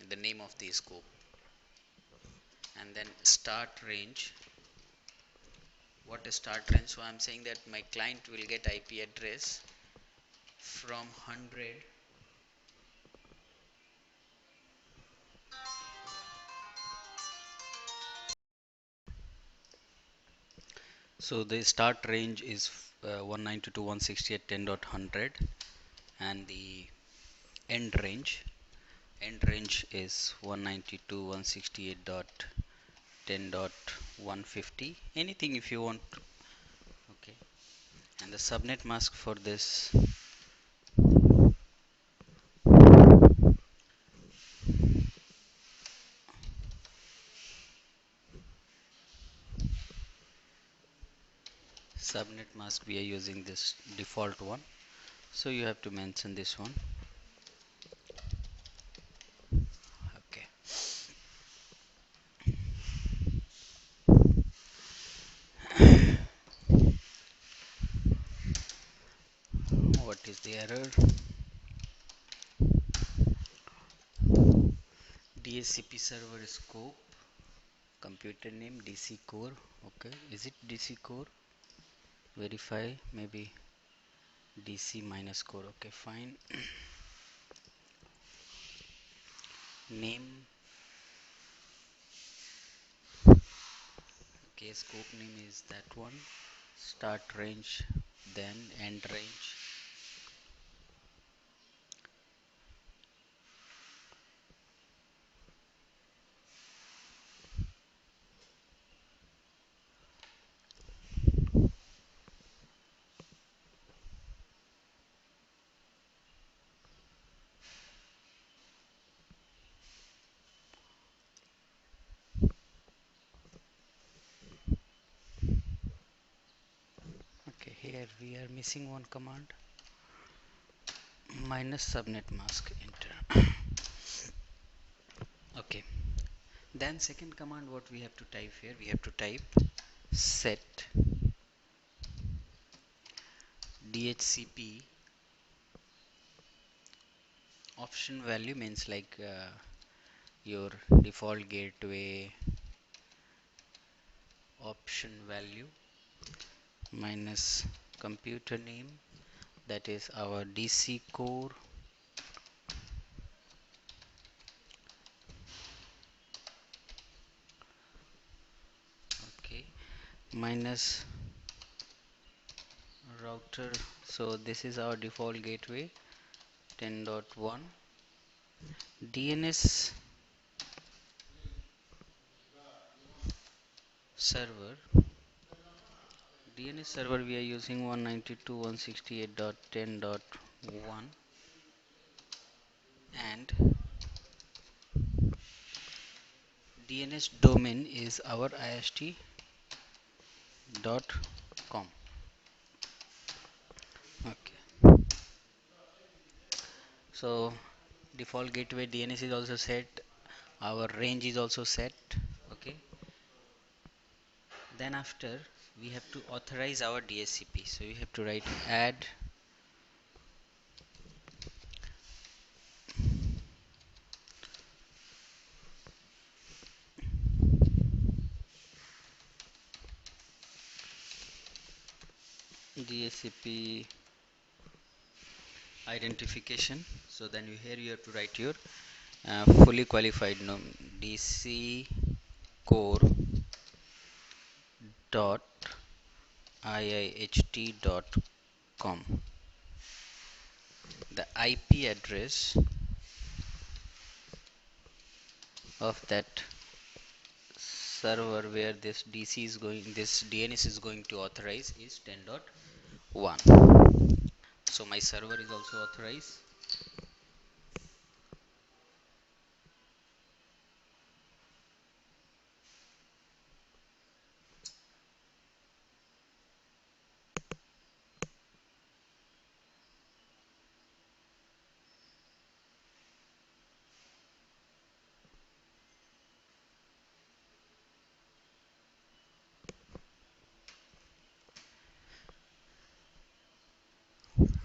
the name of the scope, and then start range. What is start range? So I'm saying that my client will get IP address from 100 so the start range is 192.168.10.100, and the end range is 192.168.10.150, anything if you want. Okay, and the subnet mask for this subnet mask, we are using this default one, so you have to mention this one. Okay, what is the error? DHCP server scope, computer name DC core. Okay, is it DC core? Verify, maybe DC minus core. Okay, fine. Name, okay, scope name is that one. Start range, then end range. Okay, here we are missing one command, minus subnet mask, enter. Okay, then second command, what we have to type here, we have to type set DHCP option value, means like your default gateway option value minus computer name, that is our DC core, okay, minus router, so this is our default gateway 10.1, DNS server, DNS server we are using 192.168.10.1, and DNS domain is our ist.com. Okay, so default gateway DNS is also set, our range is also set. Okay, then after we have to authorize our DHCP, so you have to write add DHCP identification. So then here you have to write your fully qualified name, DC core dot IIHT dot com. The IP address of that server where this DNS is going to authorize is 10.1. So my server is also authorized.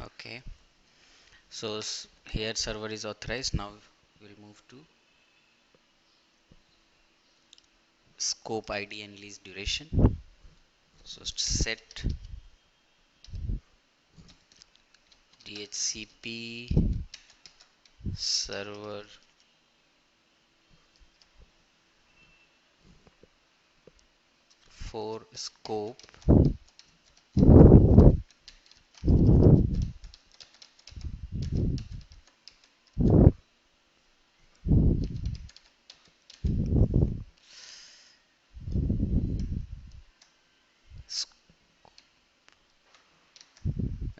Okay, so here server is authorized. Now we'll move to scope ID and lease duration. So set DHCP server for scope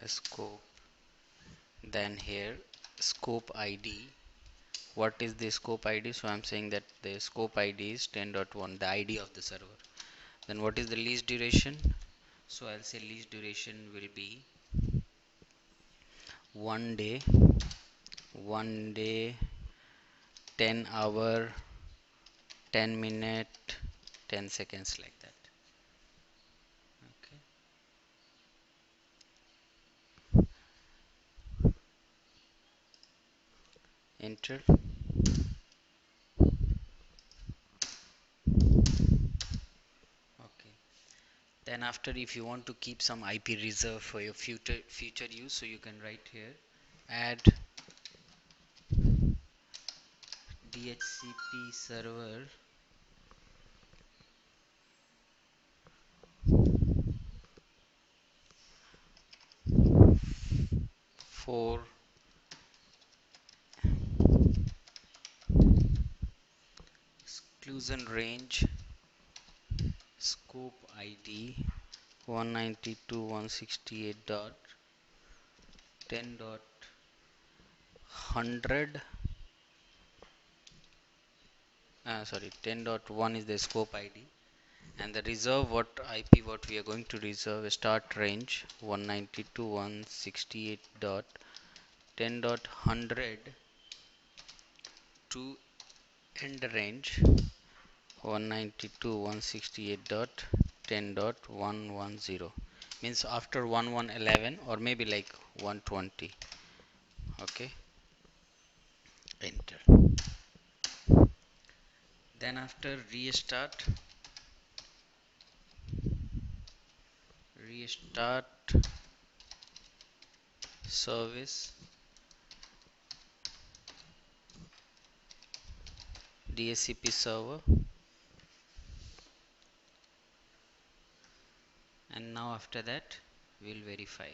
scope, then here scope ID. What is the scope ID? So I'm saying that the scope ID is 10.1, the ID of the server. Then what is the lease duration? So I'll say lease duration will be 1 day, 1 day, 10 hour, 10 minute, 10 seconds, like that. Okay. Enter. Okay. Then after, if you want to keep some IP reserve for your future use, so you can write here add DHCP server for exclusion range scope ID 192.168.10.100. Sorry, 10.1 is the scope ID, and the reserve what IP what we are going to reserve, start range 192.168.10.100 to end range 192.168.10.110, means after 1111 or maybe like 120. Okay, enter. Then after restart service DHCP server, and now after that we'll verify.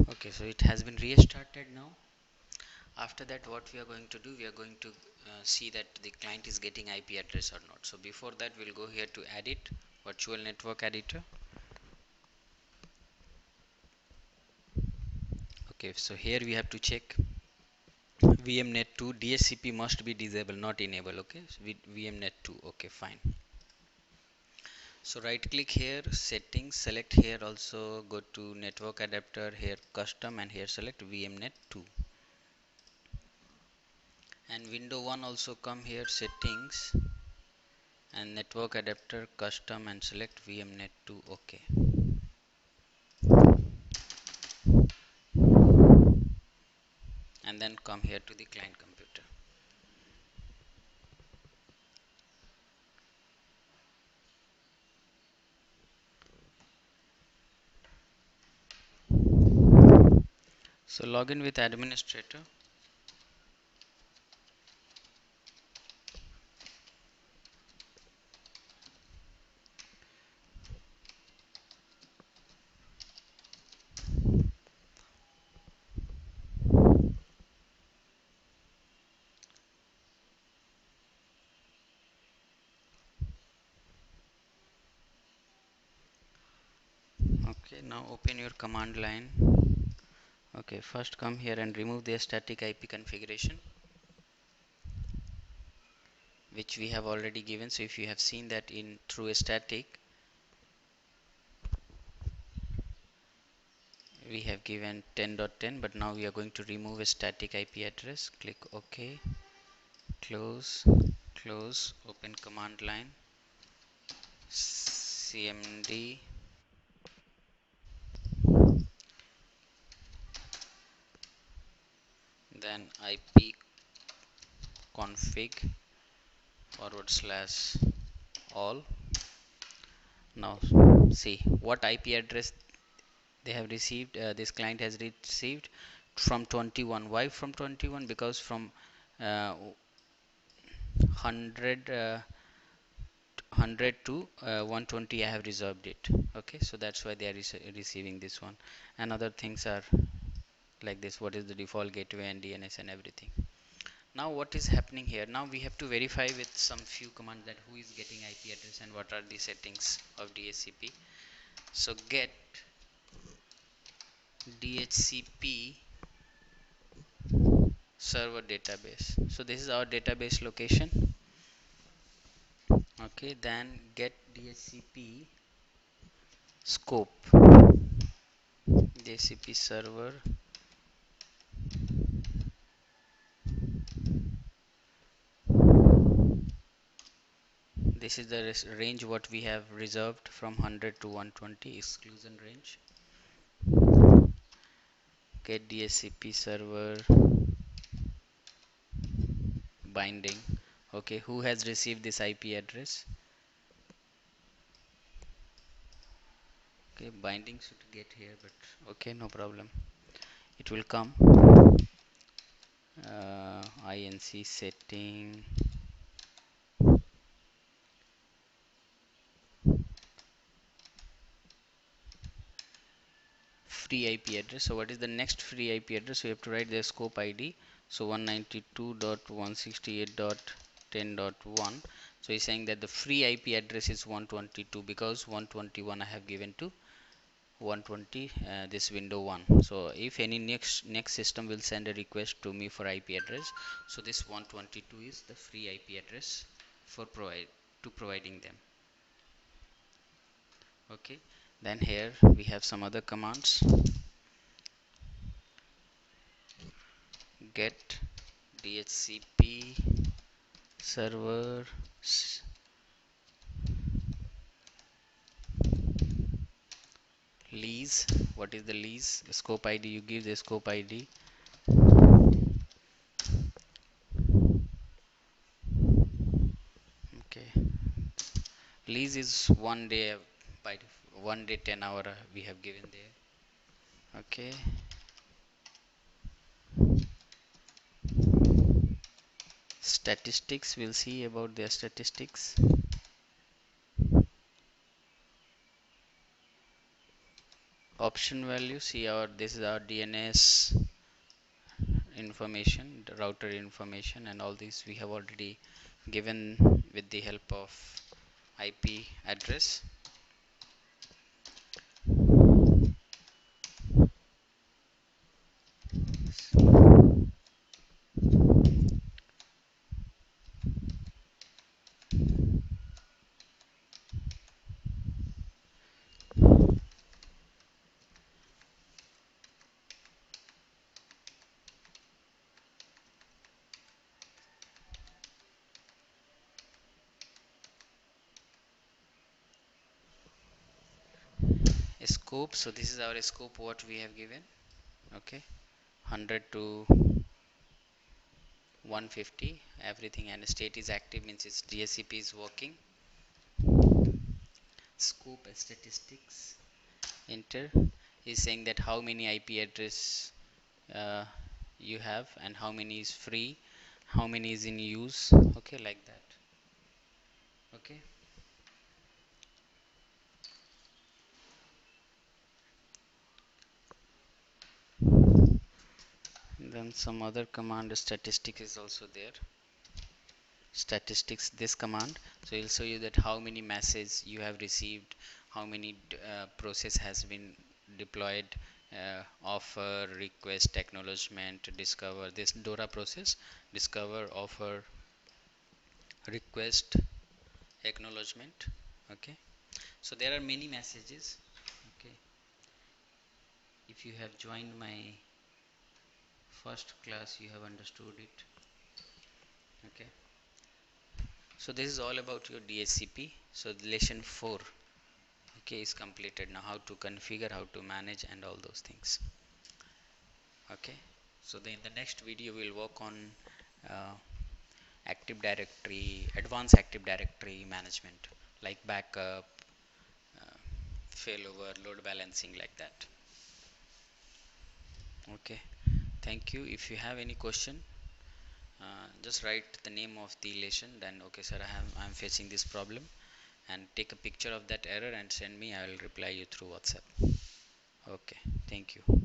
Okay, so it has been restarted now. After that, what we are going to do, we are going to see that the client is getting IP address or not. So before that, we'll go here to edit virtual network editor. Okay, so here we have to check VMnet2 DHCP must be disabled, not enable. Okay, so with VMnet2. Okay, fine. So right click here, settings, select here, also go to network adapter, here custom, and here select VMnet2. And window 1 also come here, settings and network adapter custom, and select VMnet2. Okay. and then come here to the client computer. So log in with administrator. Okay, now open your command line. Okay, first come here and remove the static IP configuration, which we have already given. So if you have seen that in through a static, we have given 10.10, but now we are going to remove a static IP address. Click OK, close, close, open command line, cmd, then IP config /all. Now see what IP address they have received. This client has received from 21. Why from 21? Because from 100 to 120 I have reserved it. Okay, so that's why they are receiving this one, and other things are like this: what is the default gateway and DNS and everything. Now what is happening here? Now we have to verify with some few commands that who is getting IP address and what are the settings of DHCP. So get DHCP server database. So this is our database location. Okay, then get DHCP scope, DHCP server. This is the range what we have reserved from 100 to 120, exclusion range. Get DHCP server binding. Okay, who has received this IP address? Okay, binding should get here, but okay, no problem, it will come. INC setting, free IP address. So what is the next free IP address? We have to write the scope ID. So 192.168.10.1. So he's saying that the free IP address is 122 because 121 I have given to 120 this window 1. So if any next system will send a request to me for IP address, so this 122 is the free IP address for providing them. Okay, then here we have some other commands. Get DHCP server lease. What is the lease? The scope ID, you give the scope ID. Okay, lease is 1 day, by 1 day 10 hour we have given there. Okay, statistics, we'll see about their statistics. Option value, see our, this is our DNS information, the router information, and all these we have already given with the help of IP address. Scope, so this is our scope what we have given. Okay, 100 to 150 everything, and state is active means its DHCP is working. Scope statistics, enter, is saying that how many IP address uh, you have and how many is free, how many is in use, okay, like that. Okay, and then some other command statistics is also there. Statistics, this command, so it'll show you that how many messages you have received, how many process has been deployed, offer, request, acknowledgement, discover, this DORA process, discover, offer, request, acknowledgement. Okay, so there are many messages. Okay, if you have joined my first class you have understood it. Okay, so this is all about your DHCP. So lesson 4, okay, is completed. Now how to configure, how to manage, and all those things. Okay, so then the next video we'll work on uh, active directory, advanced active directory management, like backup, uh, failover, load balancing, like that. Okay, thank you. If you have any question, just write the name of the lesson, then okay sir, I'm facing this problem, and take a picture of that error and send me. I will reply you through WhatsApp. Okay, thank you.